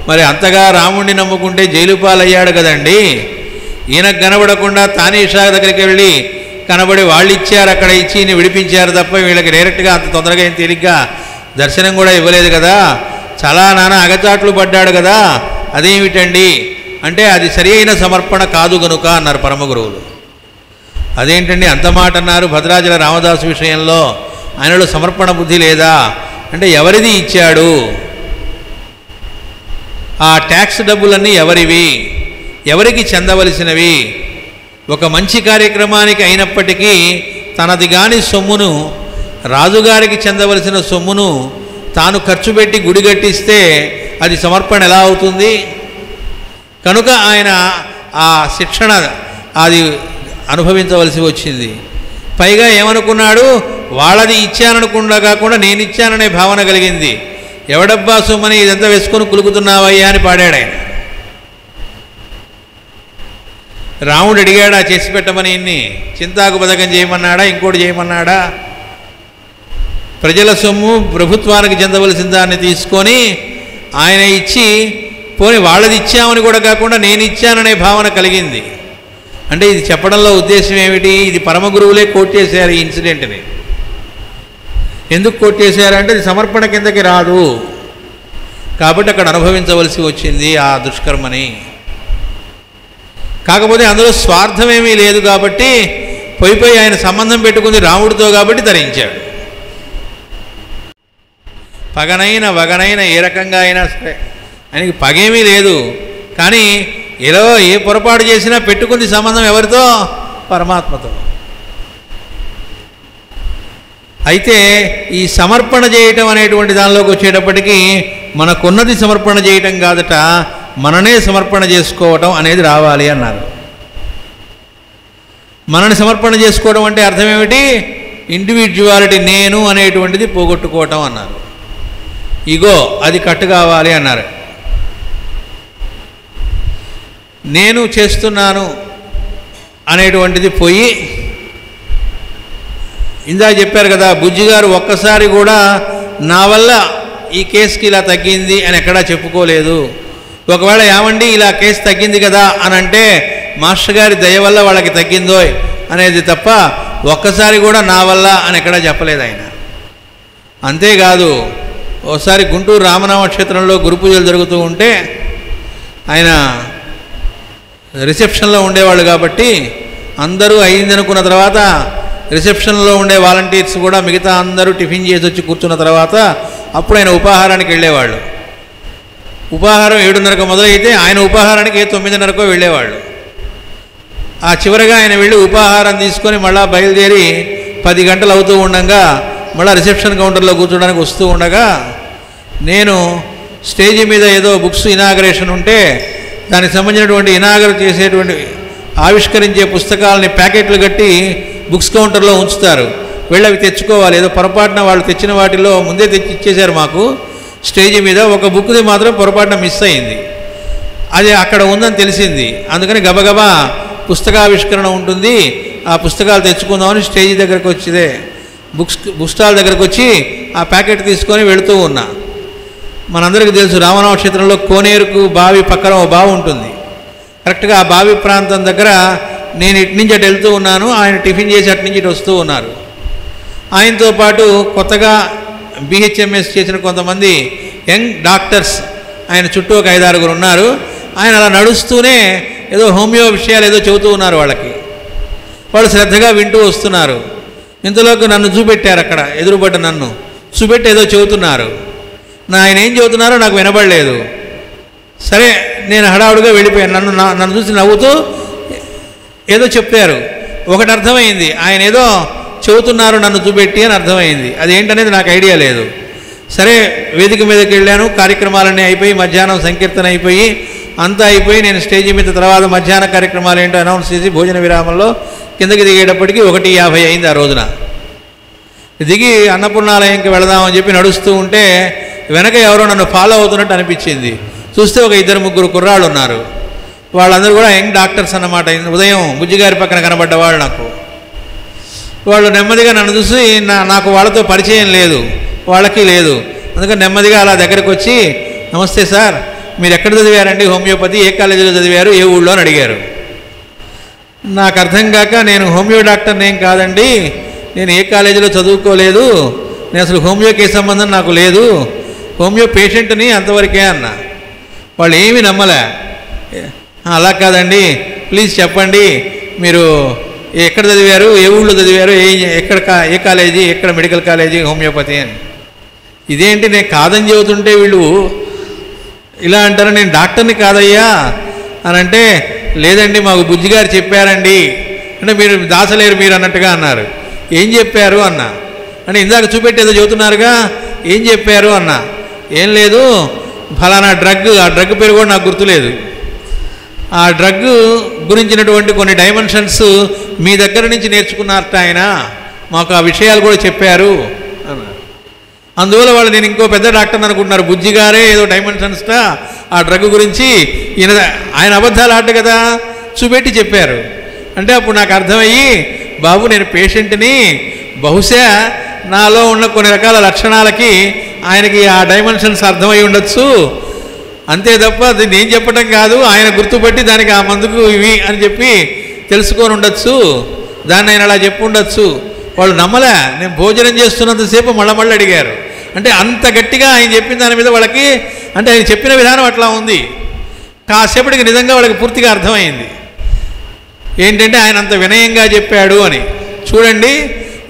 S1: మరి అంతగా రాముణ్ణి నమ్ముకుంటే జైలు పాలయ్యాడు కదండి. ఈయనకు కనబడకుండా తానీషా దగ్గరికి వెళ్ళి కనబడి వాళ్ళు ఇచ్చారు, అక్కడ ఇచ్చి ఈయన విడిపించారు తప్ప వీళ్ళకి డైరెక్ట్గా అంత తొందరగా ఏం తేలిగ్గా దర్శనం కూడా ఇవ్వలేదు కదా. చాలా నానా అగచాట్లు పడ్డాడు కదా. అదేమిటండి అంటే అది సరి అయిన సమర్పణ కాదు గనుక అన్నారు పరమగురువులు. అదేంటండి అంత మాట అన్నారు భద్రాచల రామదాసు విషయంలో? ఆయనలో సమర్పణ బుద్ధి లేదా అంటే ఎవరిది ఇచ్చాడు? ఆ ట్యాక్స్ డబ్బులన్నీ ఎవరివి, ఎవరికి చెందవలసినవి? ఒక మంచి కార్యక్రమానికి అయినప్పటికీ తనది కాని సొమ్మును, రాజుగారికి చెందవలసిన సొమ్మును తాను ఖర్చు పెట్టి గుడి కట్టిస్తే అది సమర్పణ ఎలా అవుతుంది? కనుక ఆయన ఆ శిక్షణ అది అనుభవించవలసి వచ్చింది. పైగా ఏమనుకున్నాడు? వాళ్ళది ఇచ్చాననుకుండా కాకుండా నేను ఇచ్చాననే భావన కలిగింది. ఎవడబ్బా సొమ్మని ఇదంతా వేసుకొని కులుకుతున్నావయ్యా అని పాడాడు ఆయన. రాముడు అడిగాడా చేసి పెట్టమని? ఇన్ని చింతాకు పథకం చేయమన్నాడా, ఇంకోటి చేయమన్నాడా? ప్రజల సొమ్ము ప్రభుత్వానికి చెందవలసిన దాన్ని తీసుకొని ఆయన ఇచ్చి పోనీ వాళ్ళది ఇచ్చామని కూడా కాకుండా నేను ఇచ్చాననే భావన కలిగింది. అంటే ఇది చెప్పడంలో ఉద్దేశం ఏమిటి? ఇది పరమగురువులే కోట్ చేశారు ఈ ఇన్సిడెంట్ని. ఎందుకు కోట్ చేశారంటే ఇది సమర్పణ కిందకి రాదు కాబట్టి అక్కడ అనుభవించవలసి వచ్చింది ఆ దుష్కర్మని. కాకపోతే అందులో స్వార్థమేమీ లేదు కాబట్టి పోయి ఆయన సంబంధం పెట్టుకుంది రాముడితో కాబట్టి ధరించాడు. పగనైన వగనైన ఏ రకంగా అయినా సరే ఆయనకి పగేమీ లేదు. కానీ ఇలా ఏ పొరపాటు చేసినా పెట్టుకుంది సంబంధం ఎవరితో? పరమాత్మతో. అయితే ఈ సమర్పణ చేయటం అనేటువంటి దానిలోకి వచ్చేటప్పటికీ మనకున్నది సమర్పణ చేయటం కాదట, మననే సమర్పణ చేసుకోవటం అనేది రావాలి అన్నారు. మనని సమర్పణ చేసుకోవడం అంటే అర్థం ఏమిటి? ఇండివిజువాలిటీ, నేను అనేటువంటిది పోగొట్టుకోవటం అన్నారు. ఇగో అది కట్టు కావాలి అన్నారు. నేను చేస్తున్నాను అనేటువంటిది పోయి, ఇందాక చెప్పారు కదా బుజ్జిగారు ఒక్కసారి కూడా నా వల్ల ఈ కేసుకి ఇలా తగ్గింది అని ఎక్కడా చెప్పుకోలేదు. ఒకవేళ ఏమండి ఇలా కేసు తగ్గింది కదా అని అంటే మాస్టర్ గారి దయ వల్ల వాళ్ళకి తగ్గిందో అనేది తప్ప ఒక్కసారి కూడా నా వల్ల అని ఎక్కడా చెప్పలేదు ఆయన. అంతేకాదు ఒకసారి గుంటూరు రామనామ క్షేత్రంలో గురు పూజలు జరుగుతూ ఉంటే ఆయన రిసెప్షన్లో ఉండేవాళ్ళు కాబట్టి అందరూ అయిందనుకున్న తర్వాత రిసెప్షన్లో ఉండే వాలంటీర్స్ కూడా మిగతా అందరూ టిఫిన్ చేసి వచ్చి కూర్చున్న తర్వాత అప్పుడు ఆయన ఉపాహారానికి వెళ్ళేవాళ్ళు. ఉపాహారం 7:30కు మొదలైతే ఆయన ఉపాహారానికి 9:30కో వెళ్ళేవాళ్ళు. ఆ చివరగా ఆయన వెళ్ళి ఉపాహారం తీసుకొని మళ్ళా బయలుదేరి 10 గంటలు అవుతూ ఉండగా మళ్ళీ రిసెప్షన్ కౌంటర్లో కూర్చోడానికి వస్తూ ఉండగా నేను స్టేజీ మీద ఏదో బుక్స్ ఇనాగరేషన్ ఉంటే దానికి సంబంధించినటువంటి ఇనాగర్ చేసేటువంటి ఆవిష్కరించే పుస్తకాలని ప్యాకెట్లు కట్టి బుక్స్ కౌంటర్లో ఉంచుతారు. వెళ్ళి అవి తెచ్చుకోవాలి. ఏదో పొరపాటున వాళ్ళు తెచ్చిన వాటిలో ముందే తెచ్చి ఇచ్చేశారు మాకు. స్టేజీ మీద ఒక బుక్ది మాత్రం పొరపాటున మిస్ అయింది. అది అక్కడ ఉందని తెలిసింది. అందుకని గబగబా పుస్తకావిష్కరణ ఉంటుంది, ఆ పుస్తకాలు తెచ్చుకుందామని స్టేజీ దగ్గరకు వచ్చిదే బుక్ స్టాల్ దగ్గరకు వచ్చి ఆ ప్యాకెట్ తీసుకొని వెళుతూ ఉన్నా. మనందరికీ తెలుసు రామనక్షత్రంలో కోనేరుకు బావి పక్కన ఓ బావి ఉంటుంది. కరెక్ట్గా ఆ బావి ప్రాంతం దగ్గర నేను ఇటు నుంచి అటు వెళ్తూ ఉన్నాను. ఆయన టిఫిన్ చేసి అటు నుంచి ఇటు వస్తూ ఉన్నారు. ఆయనతో పాటు కొత్తగా BHMS చేసిన కొంతమంది యంగ్ డాక్టర్స్ ఆయన చుట్టూ ఒక 5-6 ఉన్నారు. ఆయన అలా నడుస్తూనే ఏదో హోమియో విషయాలు ఏదో చెబుతూ ఉన్నారు. వాళ్ళు శ్రద్ధగా వింటూ వస్తున్నారు. ఇంతలోకి నన్ను చూపెట్టారు. అక్కడ ఎదురుపడ్డ నన్ను చూపెట్టి ఏదో చెబుతున్నారు. ఆయన ఏం చెబుతున్నారో నాకు వినబడలేదు. సరే నేను హడావుడిగా వెళ్ళిపోయాను. నన్ను చూసి నవ్వుతూ ఏదో చెప్పారు. ఒకటి అర్థమైంది, ఆయన ఏదో చెబుతున్నారు నన్ను చూపెట్టి అని అర్థమైంది. అదేంటనేది నాకు ఐడియా లేదు. సరే వేదిక మీదకి వెళ్ళాను. కార్యక్రమాలన్నీ అయిపోయి మధ్యాహ్నం సంకీర్తన అయిపోయి అంతా అయిపోయి నేను స్టేజీ మీద తర్వాత మధ్యాహ్న కార్యక్రమాలు ఏంటో అనౌన్స్ చేసి భోజన విరామంలో కిందకి దిగేటప్పటికి 1:50 అయింది. ఆ రోజున దిగి అన్నపూర్ణాలయంకి వెళదామని చెప్పి నడుస్తూ ఉంటే వెనక ఎవరో నన్ను ఫాలో అవుతున్నట్టు అనిపించింది. చూస్తే ఒక 2-3 కుర్రాళ్ళు ఉన్నారు. వాళ్ళందరూ కూడా యంగ్ డాక్టర్స్ అన్నమాట. ఉదయం బుజ్జిగారి పక్కన కనబడ్డ వాళ్ళు నాకు. వాళ్ళు నెమ్మదిగా నన్ను చూసి నాకు వాళ్ళతో పరిచయం లేదు, వాళ్ళకి లేదు. అందుకని నెమ్మదిగా అలా దగ్గరకు వచ్చి నమస్తే సార్, మీరు ఎక్కడ చదివారండి హోమియోపతి, ఏ కాలేజీలో చదివారు, ఏ ఊళ్ళో అని అడిగారు. నాకు అర్థం కాక నేను హోమియో డాక్టర్ని ఏం కాదండి, నేను ఏ కాలేజీలో చదువుకోలేదు, నేను అసలు హోమియోకి సంబంధం నాకు లేదు, హోమియో పేషెంట్ని అంతవరకే అన్నా. వాళ్ళు ఏమీ నమ్మలే. అలా కాదండి, ప్లీజ్ చెప్పండి మీరు ఎక్కడ చదివారు, ఏ ఊళ్ళో చదివారు, ఏ కాలేజీ, ఎక్కడ మెడికల్ కాలేజీ హోమియోపతి అని. ఇదేంటి నేను కాదని చెబుతుంటే వీళ్ళు ఇలా అంటారు, నేను డాక్టర్ని కాదయ్యా అని అంటే, లేదండి మాకు బుజ్జిగారు చెప్పారండి అంటే, మీరు దాచలేరు మీరు అన్నట్టుగా అన్నారు. ఏం చెప్పారు అన్నా అంటే, ఇందాక చూపెట్టి ఏదో చెబుతున్నారుగా, ఏం చెప్పారు అన్నా. ఏం లేదు, ఫలానా డ్రగ్, ఆ డ్రగ్ పేరు కూడా నాకు గుర్తులేదు, ఆ డ్రగ్ గురించినటువంటి కొన్ని డైమెన్షన్స్ మీ దగ్గర నుంచి నేర్చుకున్నారట ఆయన, మాకు ఆ విషయాలు కూడా చెప్పారు అన్నారు. అందువల్ల వాళ్ళు నేను ఇంకో పెద్ద డాక్టర్ అనుకుంటున్నారు, బుజ్జిగారే ఏదో డైమెన్షన్స్టా ఆ డ్రగ్ గురించి ఆయన అబద్ధాలు ఆట కదా చూపెట్టి చెప్పారు అంటే, అప్పుడు నాకు అర్థమయ్యి, బాబు నేను పేషెంట్ని, బహుశా నాలో ఉన్న కొన్ని రకాల లక్షణాలకి ఆయనకి ఆ డైమెన్షన్స్ అర్థమై ఉండొచ్చు, అంతే తప్ప అది నేను చెప్పటం కాదు, ఆయన గుర్తుపట్టి దానికి ఆ మందుకు ఇవి అని చెప్పి తెలుసుకొని ఉండొచ్చు, దాన్ని ఆయన అలా చెప్పి ఉండొచ్చు. వాళ్ళు నమ్మలే. నేను భోజనం చేస్తున్నంతసేపు మళ్ళీ అడిగారు. అంటే అంత గట్టిగా ఆయన చెప్పిన దాని మీద వాళ్ళకి, అంటే ఆయన చెప్పిన విధానం అట్లా ఉంది. కాసేపటికి నిజంగా వాళ్ళకి పూర్తిగా అర్థమైంది ఏంటంటే ఆయన అంత వినయంగా చెప్పాడు అని. చూడండి,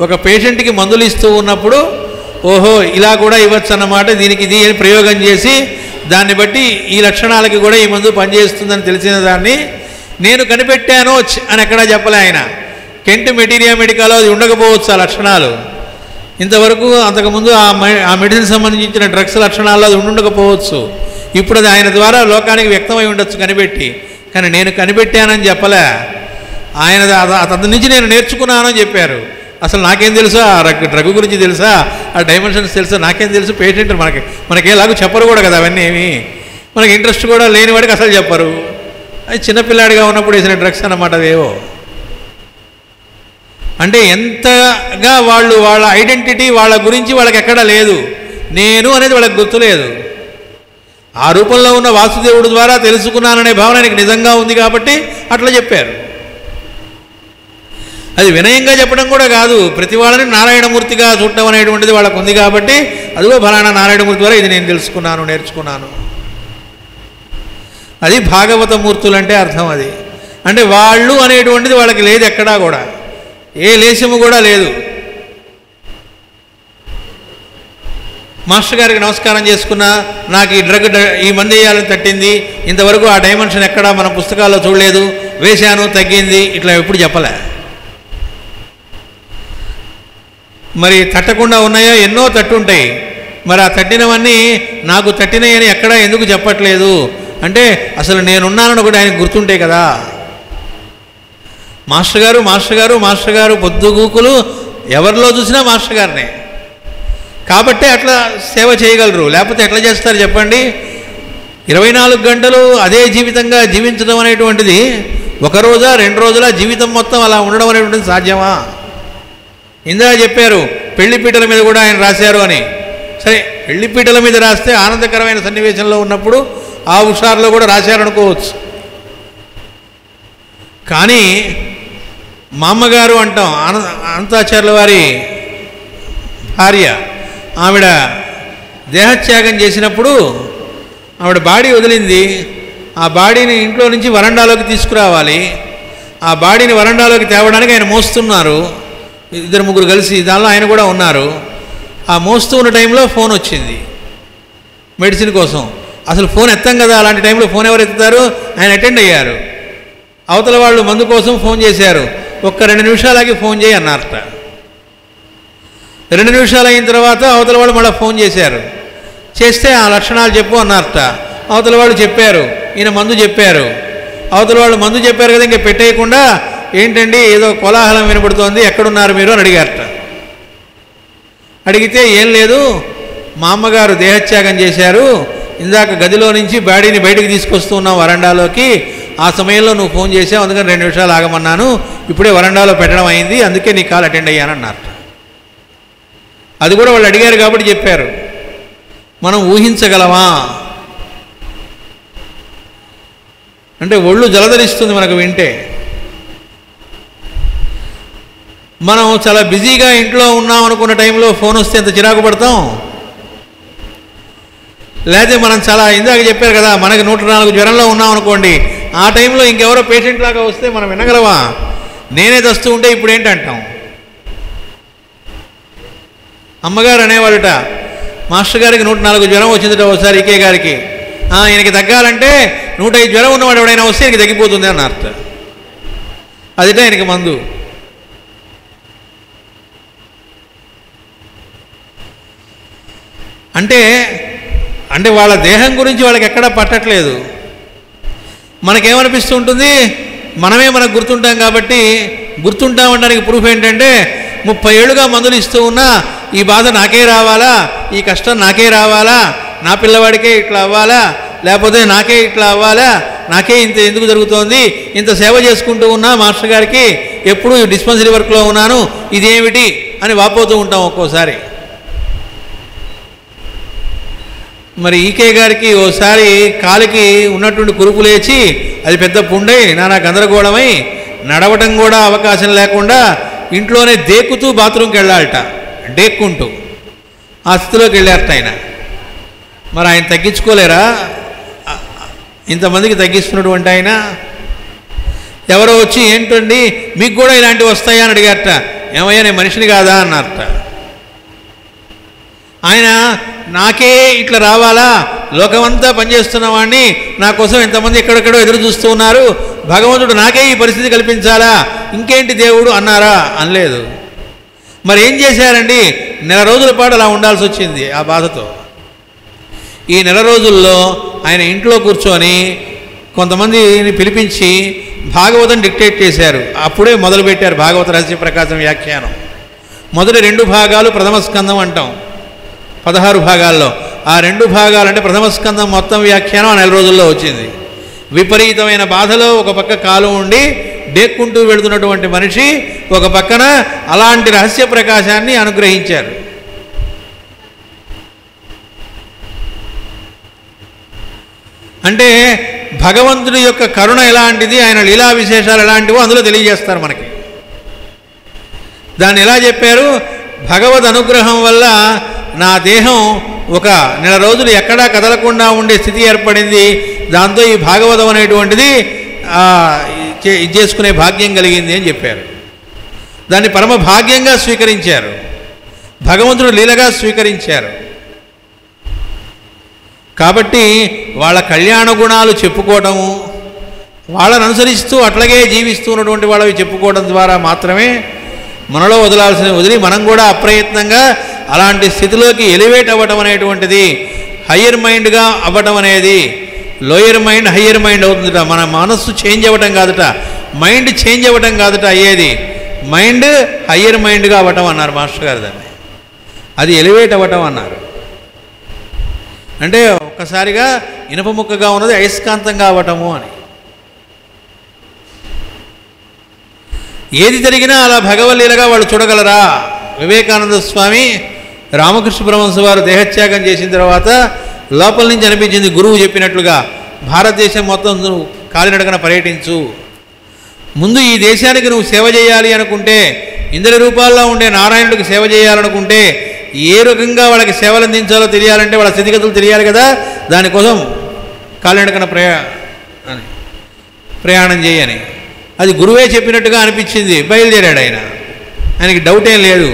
S1: ఒక పేషెంట్కి మందులు ఇస్తూ ఉన్నప్పుడు ఓహో ఇలా కూడా ఇవ్వచ్చు అన్నమాట, దీనికి ఇది అని ప్రయోగం చేసి దాన్ని బట్టి ఈ లక్షణాలకి కూడా ఈ మందు పనిచేస్తుందని తెలిసిన దాన్ని నేను కనిపెట్టాను అని ఎక్కడా చెప్పలే ఆయన. కెంట్ మెటీరియా మెడికాలో అది ఉండకపోవచ్చు ఆ లక్షణాలు, ఇంతవరకు అంతకుముందు ఆ మెడిసిన్ సంబంధించిన డ్రగ్స్ లక్షణాల్లో అది ఉండకపోవచ్చు, ఇప్పుడు అది ఆయన ద్వారా లోకానికి వ్యక్తమై ఉండొచ్చు కనిపెట్టి, కానీ నేను కనిపెట్టానని చెప్పలే. ఆయన అతని నుంచి నేను నేర్చుకున్నానని చెప్పారు. అసలు నాకేం తెలుసా ఆ డ్రగ్ గురించి తెలుసా, ఆ డైమెన్షన్స్ తెలుసా, నాకేం తెలుసు. పేషెంట్ మనకేలాగూ చెప్పరు కూడా కదా అవన్నీ, ఏమి మనకి ఇంట్రెస్ట్ కూడా లేని వాడికి అసలు చెప్పరు. అది చిన్నపిల్లాడిగా ఉన్నప్పుడు వేసిన డ్రగ్స్ అన్నమాట అవేవో. అంటే ఎంతగా వాళ్ళు వాళ్ళ ఐడెంటిటీ వాళ్ళ గురించి వాళ్ళకి ఎక్కడా లేదు, నేను అనేది వాళ్ళకి గుర్తులేదు. ఆ రూపంలో ఉన్న వాసుదేవుడు ద్వారా తెలుసుకున్నాననే భావన ఆయనకి నిజంగా ఉంది కాబట్టి అట్లా చెప్పారు. అది వినయంగా చెప్పడం కూడా కాదు, ప్రతి వాళ్ళని నారాయణమూర్తిగా చూడటం అనేటువంటిది వాళ్ళకు ఉంది కాబట్టి, అదిగో ఫలానా నారాయణమూర్తి ద్వారా ఇది నేను తెలుసుకున్నాను, నేర్చుకున్నాను. అది భాగవత మూర్తులు అంటే అర్థం. అది అంటే వాళ్ళు అనేటువంటిది వాళ్ళకి లేదు, ఎక్కడా కూడా ఏ లేశము కూడా లేదు. మాస్టర్ గారికి నమస్కారం చేసుకున్నా, నాకు ఈ డ్రగ్ ఈ మంది వేయాలని తట్టింది, ఇంతవరకు ఆ డైమెన్షన్ ఎక్కడా మన పుస్తకాల్లో చూడలేదు, వేశాను తగ్గింది, ఇట్లా ఎప్పుడు చెప్పలే. మరి తట్టకుండా ఉన్నాయో ఎన్నో తట్టుంటాయి. మరి ఆ తట్టినవన్నీ నాకు తట్టినాయని ఎక్కడా ఎందుకు చెప్పట్లేదు అంటే అసలు నేనున్నానని కూడా ఆయనకు గుర్తుంటాయి కదా. మాస్టర్ గారు మాస్టర్ గారు మాస్టర్ గారు పొద్దుగూకులు ఎవరిలో చూసినా మాస్టర్ గారినే. కాబట్టి అట్లా సేవ చేయగలరు. లేకపోతే ఎట్లా చేస్తారు చెప్పండి? 24 గంటలు అదే జీవితంగా జీవించడం అనేటువంటిది ఒక రోజా 2 రోజుల జీవితం మొత్తం అలా ఉండడం అనేటువంటిది సాధ్యమా? ఇందా చెప్పారు పెళ్లిపీటల మీద కూడా ఆయన రాశారు అని. సరే, పెళ్లిపీటల మీద రాస్తే ఆనందకరమైన సన్నివేశంలో ఉన్నప్పుడు ఆ హుషారులో కూడా రాశారనుకోవచ్చు. కానీ మా అమ్మగారు అంటాం అనంతాచార్యుల వారి భార్య, ఆవిడ దేహత్యాగం చేసినప్పుడు ఆవిడ బాడీ వదిలింది. ఆ బాడీని ఇంట్లో నుంచి వరండాలోకి తీసుకురావాలి. ఆ బాడీని వరండాలోకి తేవడానికి ఆయన మోస్తున్నారు, 2-3 కలిసి. దానిలో ఆయన కూడా ఉన్నారు. ఆ మోస్తూ ఉన్న టైంలో ఫోన్ వచ్చింది మెడిసిన్ కోసం. అసలు ఫోన్ ఎత్తాం కదా, అలాంటి టైంలో ఫోన్ ఎవరు ఎత్తుతారు? ఆయన అటెండ్ అయ్యారు. అవతల వాళ్ళు మందు కోసం ఫోన్ చేశారు. ఒక్క 2 నిమిషాలకి ఫోన్ చేయి అన్నారట. 2 నిమిషాలు అయిన తర్వాత అవతల వాళ్ళు మళ్ళీ ఫోన్ చేశారు. చేస్తే ఆ లక్షణాలు చెప్పు అన్నారట. అవతల వాళ్ళు చెప్పారు, ఈయన మందు చెప్పారు. అవతల వాళ్ళు మందు చెప్పారు కదా, ఇంకా పెట్టేయకుండా ఏంటండి ఏదో కోలాహలం వినబడుతోంది, ఎక్కడున్నారు మీరు అని అడిగారట. అడిగితే ఏం లేదు, మా అమ్మగారు దేహత్యాగం చేశారు, ఇందాక గదిలో నుంచి బాడీని బయటకు తీసుకొస్తూ ఉన్నాం వరండాలోకి, ఆ సమయంలో నువ్వు ఫోన్ చేసావు, అందుకని 2 నిమిషాలు ఆగమన్నాను, ఇప్పుడే వరండాలో పెట్టడం అయింది, అందుకే నీ కాల్ అటెండ్ అయ్యానన్నారట. అది కూడా వాళ్ళు అడిగారు కాబట్టి చెప్పారు. మనం ఊహించగలమా? అంటే ఒళ్ళు జలధరిస్తుంది మనకు వింటే. మనం చాలా బిజీగా ఇంట్లో ఉన్నాం అనుకున్న టైంలో ఫోన్ వస్తే ఎంత చిరాకు పడతాం. లేకపోతే మనం చాలా ఇందాక చెప్పారు కదా, మనకి 104 జ్వరంలో ఉన్నాం అనుకోండి, ఆ టైంలో ఇంకెవరో పేషెంట్ లాగా వస్తే మనం వినగలవా? నేనే దస్తూ ఉంటే ఇప్పుడు ఏంటంటాం? అమ్మగారు అనేవాళ్ళట, మాస్టర్ గారికి 104 జ్వరం వచ్చిందట ఒకసారి ఈకే గారికి. ఈయనకి తగ్గాలంటే 105 జ్వరం ఉన్నవాడు ఎవడైనా వస్తే ఈయనకి తగ్గిపోతుంది అన్నారట. అదిట ఆయనకి మందు. అంటే అంటే వాళ్ళ దేహం గురించి వాళ్ళకి ఎక్కడా పట్టట్లేదు. మనకేమనిపిస్తూ ఉంటుంది, మనమే మనకు గుర్తుంటాం కాబట్టి. గుర్తుంటామనడానికి ప్రూఫ్ ఏంటంటే 30 ఏళ్ళుగా మందులు ఇస్తూ ఉన్నా ఈ బాధ నాకే రావాలా, ఈ కష్టం నాకే రావాలా, నా పిల్లవాడికే ఇట్లా అవ్వాలా, లేకపోతే నాకే ఇట్లా అవ్వాలా, నాకే ఇంత ఎందుకు జరుగుతోంది, ఇంత సేవ చేసుకుంటూ ఉన్నా మాస్టర్ గారికి, ఎప్పుడు డిస్పెన్సరీ వర్క్లో ఉన్నాను, ఇదేమిటి అని వాపోతూ ఉంటాం ఒక్కోసారి. మరి ఈకే గారికి ఓసారి కాలికి ఉన్నటువంటి కురుపు లేచి అది పెద్ద పుండై నానా గందరగోళమై నడవటం కూడా అవకాశం లేకుండా ఇంట్లోనే దేక్కుతూ బాత్రూమ్కి వెళ్ళాలట, డేక్కుంటూ. ఆ స్థితిలోకి వెళ్ళారట ఆయన. మరి ఆయన తగ్గించుకోలేరా? ఇంతమందికి తగ్గిస్తున్నటువంటి ఆయన ఎవరో వచ్చి ఏంటండి మీకు కూడా ఇలాంటివి వస్తాయా అని అడిగారట. ఏమయ్యా నేను మనిషిని కాదా అన్నారట. ఆయన నాకే ఇట్లా రావాలా, లోకమంతా పనిచేస్తున్న వాడిని నా కోసం ఎంతమంది ఎక్కడెక్కడో ఎదురు చూస్తూ ఉన్నారు, భగవంతుడు నాకే ఈ పరిస్థితి కల్పించాలా, ఇంకేంటి దేవుడు అన్నారా? అనలేదు. మరి ఏం చేశారండి? 1 రోజుల పాటు అలా ఉండాల్సి వచ్చింది ఆ బాధతో. ఈ 1 రోజుల్లో ఆయన ఇంట్లో కూర్చొని కొంతమందిని పిలిపించి భాగవతం డిక్టేట్ చేశారు. అప్పుడే మొదలుపెట్టారు భాగవత రహస్య ప్రకాశం వ్యాఖ్యానం. మొదటి 2 భాగాలు ప్రథమ స్కందం అంటాం, 16 భాగాల్లో. ఆ 2 భాగాలు అంటే ప్రథమ స్కందం మొత్తం వ్యాఖ్యానం ఆ 1 రోజుల్లో వచ్చింది. విపరీతమైన బాధలో ఒక పక్క కాలు ఉండి డేక్కుంటూ వెళుతున్నటువంటి మనిషి ఒక పక్కన అలాంటి రహస్య ప్రకాశాన్ని అనుగ్రహించారు. అంటే భగవంతుడి యొక్క కరుణ ఎలాంటిది, ఆయన లీలా విశేషాలు ఎలాంటివో అందులో తెలియజేస్తారు మనకి. దాన్ని ఎలా చెప్పారు? భగవద్ అనుగ్రహం వల్ల నా దేహం ఒక 1 రోజులు ఎక్కడా కదలకుండా ఉండే స్థితి ఏర్పడింది, దాంతో ఈ భాగవతం అనేటువంటిది ఇది చేసుకునే భాగ్యం కలిగింది అని చెప్పారు. దాన్ని పరమ భాగ్యంగా స్వీకరించారు, భగవంతుడు లీలగా స్వీకరించారు. కాబట్టి వాళ్ళ కళ్యాణ గుణాలు చెప్పుకోవటము, వాళ్ళని అనుసరిస్తూ అట్లాగే జీవిస్తూ ఉన్నటువంటి వాళ్ళవి చెప్పుకోవడం ద్వారా మాత్రమే మనలో వదిలి మనం కూడా అప్రయత్నంగా అలాంటి స్థితిలోకి ఎలివేట్ అవ్వటం అనేటువంటిది, హయ్యర్ మైండ్గా అవ్వటం అనేది, లోయర్ మైండ్ హయ్యర్ మైండ్ అవుతుందట. మన మనస్సు చేంజ్ అవ్వటం కాదట, మైండ్ చేంజ్ అవ్వటం కాదట అయ్యేది, మైండ్ హయ్యర్ మైండ్గా అవ్వటం అన్నారు మాస్టర్ గారు. దాన్ని అది ఎలివేట్ అవ్వటం అన్నారు. అంటే ఒక్కసారిగా ఇనుప ముక్కగా ఉన్నది అయస్కాంతంగా అవ్వటము అని. ఏది జరిగినా అలా భగవల్లీలగా వాళ్ళు చూడగలరా? వివేకానంద స్వామి రామకృష్ణ పరమహంస వారు దేహత్యాగం చేసిన తర్వాత లోపల నుంచి అనిపించింది, గురువు చెప్పినట్లుగా భారతదేశం మొత్తం నువ్వు కాలినడకన పర్యటించు, ముందు ఈ దేశానికి నువ్వు సేవ చేయాలి అనుకుంటే, ఇంద్ర రూపాల్లో ఉండే నారాయణుడికి సేవ చేయాలనుకుంటే ఏ రకంగా వాళ్ళకి సేవలు అందించాలో తెలియాలంటే వాళ్ళ స్థితిగతులు తెలియాలి కదా, దానికోసం కాలినడకన ప్రయాణం చేయని అది గురువే చెప్పినట్టుగా అనిపించింది. బయలుదేరాడు ఆయన. ఆయనకి డౌట్ ఏం లేదు,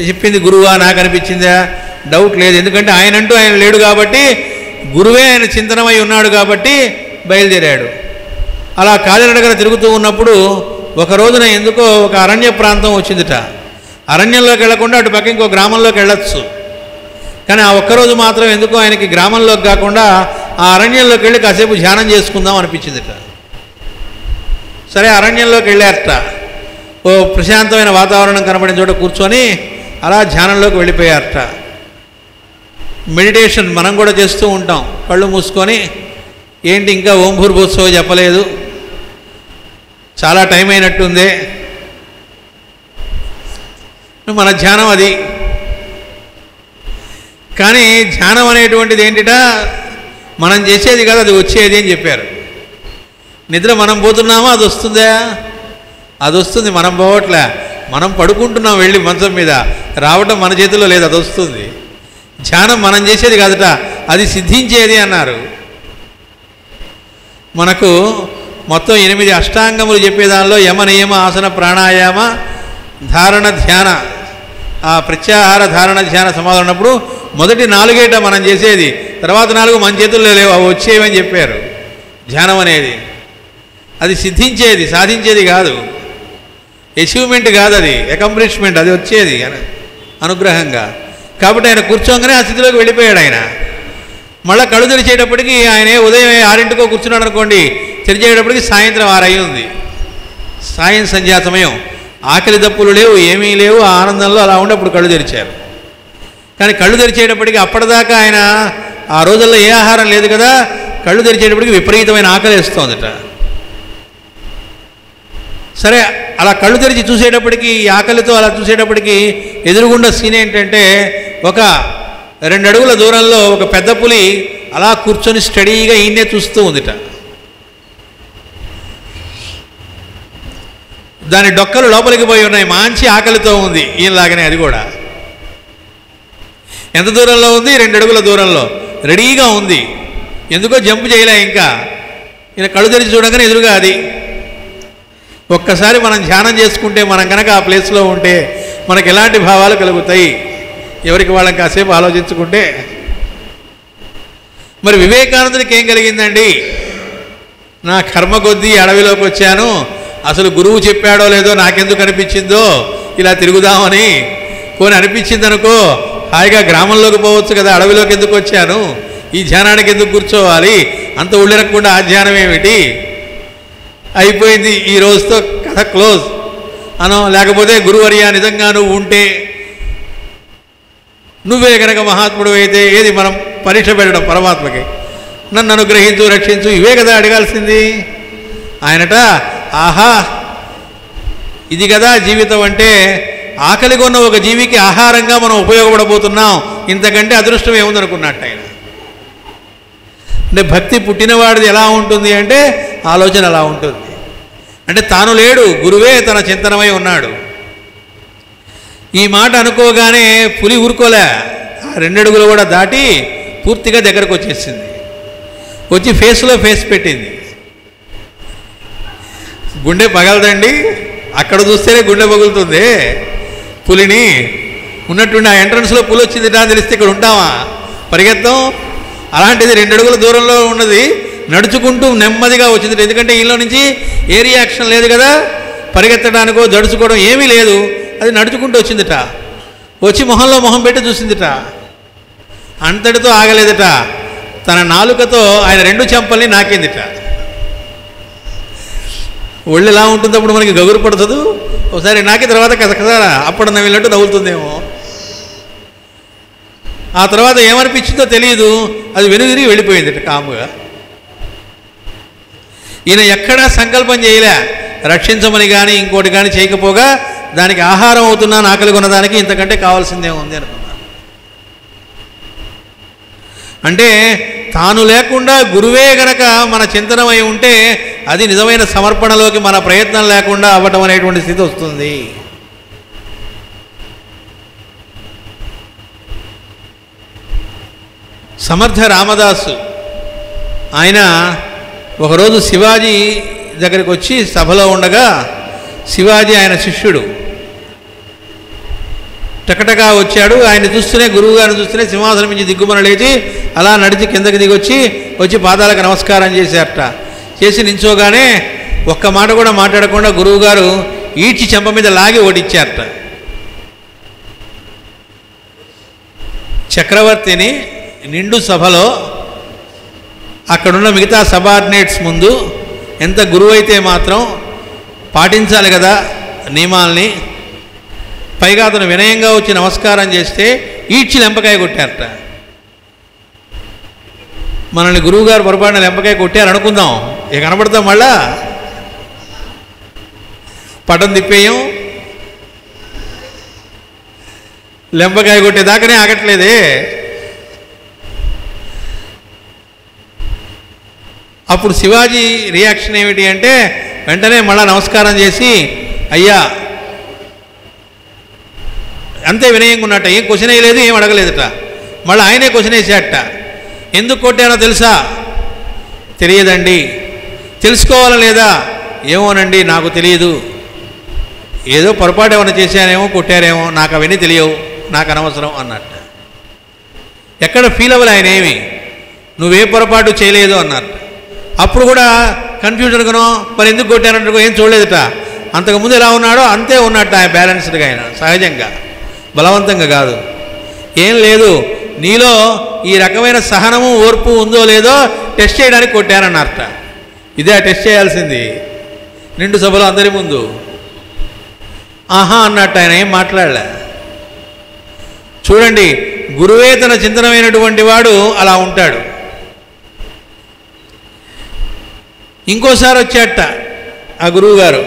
S1: చెప్పింది గురువా నాకు అనిపించిందా? డౌట్ లేదు. ఎందుకంటే ఆయనంటూ ఆయన లేడు కాబట్టి, గురువే ఆయన చింతనమై ఉన్నాడు కాబట్టి బయలుదేరాడు. అలా కాలినడకన తిరుగుతూ ఉన్నప్పుడు ఒక రోజున ఎందుకో ఒక అరణ్య ప్రాంతం వచ్చిందిట. అరణ్యంలోకి వెళ్లకుండా అటు పక్క ఇంకో గ్రామంలోకి వెళ్ళొచ్చు, కానీ ఆ ఒక్కరోజు మాత్రం ఎందుకో ఆయనకి గ్రామంలోకి కాకుండా ఆ అరణ్యంలోకి వెళ్ళి కాసేపు ధ్యానం చేసుకుందాం అనిపించిందిట. సరే అరణ్యంలోకి వెళ్ళారట. ఓ ప్రశాంతమైన వాతావరణం కనబడిన చోట కూర్చొని అలా ధ్యానంలోకి వెళ్ళిపోయారట. మెడిటేషన్ మనం కూడా చేస్తూ ఉంటాం, కళ్ళు మూసుకొని. ఏంటి ఇంకా ఓం భూర్భువస్సుః చెప్పలేదు, చాలా టైం అయినట్టుంది, మన ధ్యానం అది. కానీ ధ్యానం అనేటువంటిది ఏంటిట, మనం చేసేది కాదు, అది వచ్చేది అని చెప్పారు. నిద్ర మనం పోతున్నామా, అది వస్తుందా? అది వస్తుంది, మనం పోవట్లే. మనం పడుకుంటున్నాం వెళ్ళి మంచం మీద, రావటం మన చేతిలో లేదు, అది వస్తుంది. ధ్యానం మనం చేసేది కాదట, అది సిద్ధించేది అన్నారు. మనకు మొత్తం 8 అష్టాంగములు చెప్పేదానిలో యమ నియమ ఆసన ప్రాణాయామ ధారణ ధ్యాన, ఆ ప్రత్యాహార ధారణ ధ్యాన సమాధానం ఉన్నప్పుడు మొదటి 4 మనం చేసేది, తర్వాత 4 మన చేతుల్లో లేవు, అవి వచ్చేవని చెప్పారు. ధ్యానం అనేది అది సిద్ధించేది, సాధించేది కాదు, అచీవ్మెంట్ కాదు, అది అకంప్లిష్మెంట్, అది వచ్చేది అనుగ్రహంగా. కాబట్టి ఆయన కూర్చోగానే ఆ స్థితిలోకి వెళ్ళిపోయాడు. ఆయన మళ్ళీ కళ్ళు తెరిచేటప్పటికి ఆయన ఉదయం 6 కూర్చున్నాడు అనుకోండి, తెరిచేటప్పటికి సాయంత్రం 6 అయ్యింది. సాయం సంధ్యా సమయం, ఆకలి దప్పులు లేవు, ఏమీ లేవు, ఆ ఆనందంలో అలా ఉండి అప్పుడు కళ్ళు తెరిచారు. కానీ కళ్ళు తెరిచేటప్పటికి అప్పటిదాకా ఆయన ఆ రోజుల్లో ఏ ఆహారం లేదు కదా, కళ్ళు తెరిచేటప్పటికి విపరీతమైన ఆకలి వేస్తోందట. సరే అలా కళ్ళు తెరిచి చూసేటప్పటికి, ఈ ఆకలితో అలా చూసేటప్పటికి ఎదురుగుండా సీన్ ఏంటంటే, ఒక 2 అడుగుల దూరంలో ఒక పెద్ద పులి అలా కూర్చొని స్టడీగా ఈయన్నే చూస్తూ ఉందిట. దాని డొక్కలు లోపలికి పోయి ఉన్నాయి, మంచి ఆకలితో ఉంది, ఈయనలాగానే అది కూడా. ఎంత దూరంలో ఉంది? 2 అడుగుల దూరంలో రెడీగా ఉంది. ఎందుకో జంప్ చేయలే ఇంకా. ఈయన కళ్ళు తెరిచి చూడగానే ఎదురుగా అది. ఒక్కసారి మనం ధ్యానం చేసుకుంటే, మనం కనుక ఆ ప్లేస్లో ఉంటే మనకు ఎలాంటి భావాలు కలుగుతాయి, ఎవరికి వాళ్ళని కాసేపు ఆలోచించుకుంటే. మరి వివేకానందుడికి ఏం కలిగిందండి? నా కర్మ కొద్దీ అడవిలోకి వచ్చాను, అసలు గురువు చెప్పాడో లేదో నాకెందుకు అనిపించిందో ఇలా తిరుగుదామని. పోనీ అనిపించింది అనుకో, హాయిగా గ్రామంలోకి పోవచ్చు కదా, అడవిలోకి ఎందుకు వచ్చాను, ఈ ధ్యానానికి ఎందుకు కూర్చోవాలి, అంత ఉళ్ళెరకుండా ఆ ధ్యానం ఏమిటి, అయిపోయింది, ఈ రోజుతో కథ క్లోజ్ అనో. లేకపోతే గురువర్య నిజంగా నువ్వు ఉంటే, నువ్వే కనుక మహాత్ముడు అయితే, ఏది మనం పరీక్ష పెట్టడం పరమాత్మకి, నన్ను అనుగ్రహించు, రక్షించు, ఇవే కదా అడగాల్సింది. ఆయనట ఆహా, ఇది కదా జీవితం అంటే, ఆకలి కొన్న ఒక జీవికి ఆహారంగా మనం ఉపయోగపడబోతున్నాం, ఇంతకంటే అదృష్టం ఏముందనుకున్నట్టు ఆయన. అంటే భక్తి పుట్టినవాడిది ఎలా ఉంటుంది అంటే, ఆలోచన అలా ఉంటుంది. అంటే తాను లేడు, గురువే తన చింతనమై ఉన్నాడు. ఈ మాట అనుకోగానే పులి ఊరుకోలే, 2 అడుగులు కూడా దాటి పూర్తిగా దగ్గరకు వచ్చేసింది. వచ్చి ఫేస్లో ఫేస్ పెట్టింది. గుండె పగలదండి, అక్కడ చూస్తేనే గుండె పగులుతుంది పులిని. ఉన్నట్టుండి ఆ ఎంట్రన్స్లో పులి వచ్చింది అని తెలిస్తే ఇక్కడ ఉంటామా, పరిగెత్తాం. అలాంటిది 2 అడుగుల దూరంలో ఉన్నది నడుచుకుంటూ నెమ్మదిగా వచ్చింది. ఎందుకంటే ఈలో నుంచి ఏ రియాక్షన్ లేదు కదా, పరిగెత్తడానికో దడుచుకోవడం ఏమీ లేదు. అది నడుచుకుంటూ వచ్చిందిట. వచ్చి మొహంలో మొహం పెట్టి చూసిందిట. అంతటితో ఆగలేదట. తన నాలుకతో ఆయన 2 చెంపల్ని నాకిందిట. ఒళ్ళు ఎలా ఉంటుంది అప్పుడు మనకి గగురు పడుతుంది. ఒకసారి నాకి తర్వాత కసకసారా అప్పుడు నవ్వినట్టు నవ్వుతుందేమో. ఆ తర్వాత ఏమనిపించిందో తెలియదు, అది వెనుదిరిగి వెళ్ళిపోయిందిట కాముగా. ఈయన ఎక్కడా సంకల్పం చేయలే రక్షించమని కానీ ఇంకోటి కానీ చేయకపోగా దానికి ఆహారం అవుతున్నాను, ఆకలి కొన్నదానికి ఇంతకంటే కావాల్సిందే ఉంది అనుకున్నాను. అంటే తాను లేకుండా గురువే గనక మన చింతనమై ఉంటే అది నిజమైన సమర్పణలోకి మన ప్రయత్నం లేకుండా అవ్వటం అనేటువంటి స్థితి వస్తుంది. సమర్థ రామదాసు ఆయన ఒకరోజు శివాజీ దగ్గరికి వచ్చి సభలో ఉండగా, శివాజీ ఆయన శిష్యుడు టకటకా వచ్చాడు. ఆయన చూస్తూనే, గురువు గారిని చూస్తూనే సింహాసనం నుంచి దిగ్గుమన లేచి అలా నడిచి కిందకి వచ్చి పాదాలకు నమస్కారం చేశారట. చేసి నించోగానే ఒక్క మాట కూడా మాట్లాడకుండా గురువుగారు ఈడ్చి చెంప మీద లాగి ఓడిచ్చారట. చక్రవర్తిని నిండు సభలో అక్కడున్న మిగతా సబార్డినేట్స్ ముందు, ఎంత గురువు అయితే మాత్రం పాటించాలి కదా నియమాల్ని, పైగా అతను వినయంగా వచ్చి నమస్కారం చేస్తే ఈడ్చి లెంపకాయ కొట్టారట. మనల్ని గురువుగారు పొరపాటున లెంపకాయ కొట్టారు అనుకుందాం, ఇక కనబడతాం, మళ్ళా పటం తిప్పేయం, లెంపకాయ కొట్టేదాకానే ఆగట్లేదే. అప్పుడు శివాజీ రియాక్షన్ ఏమిటి అంటే వెంటనే మళ్ళా నమస్కారం చేసి, అయ్యా అంతే వినయంగా ఉన్నట్ట, ఏం క్వశ్చన్ వేయలేదు, ఏం అడగలేదట. మళ్ళీ ఆయనే క్వశ్చన్ వేసాడట. ఎందుకు కొట్టానో తెలుసా? తెలియదండి. తెలుసుకోవాలా లేదా? ఏమోనండి, నాకు తెలియదు, ఏదో పొరపాటు ఏమైనా చేశానేమో, కొట్టారేమో, నాకు అవన్నీ తెలియవు, నాకు అనవసరం అన్నట్ట. ఎక్కడ ఫీల్ అవ్వలే ఆయన, ఏమి నువ్వే పొరపాటు చేయలేదు అన్నారు. అప్పుడు కూడా కన్ఫ్యూజన్గానో మరి ఎందుకు కొట్టానంటూ ఏం చూడలేదట. అంతకుముందు ఎలా ఉన్నాడో అంతే ఉన్నట్టు ఆయన బ్యాలెన్స్డ్గా, ఆయన సహజంగా, బలవంతంగా కాదు. ఏం లేదు, నీలో ఈ రకమైన సహనము ఓర్పు ఉందో లేదో టెస్ట్ చేయడానికి కొట్టానన్నట్ట. ఇదే టెస్ట్ చేయాల్సింది నిండు సభలో అందరి ముందు. ఆహా అన్నట్టు, ఆయన ఏం మాట్లాడలే. చూడండి, గురువే తన చింతనమైనటువంటి వాడు అలా ఉంటాడు. ఇంకోసారి వచ్చాట ఆ గురువు గారు.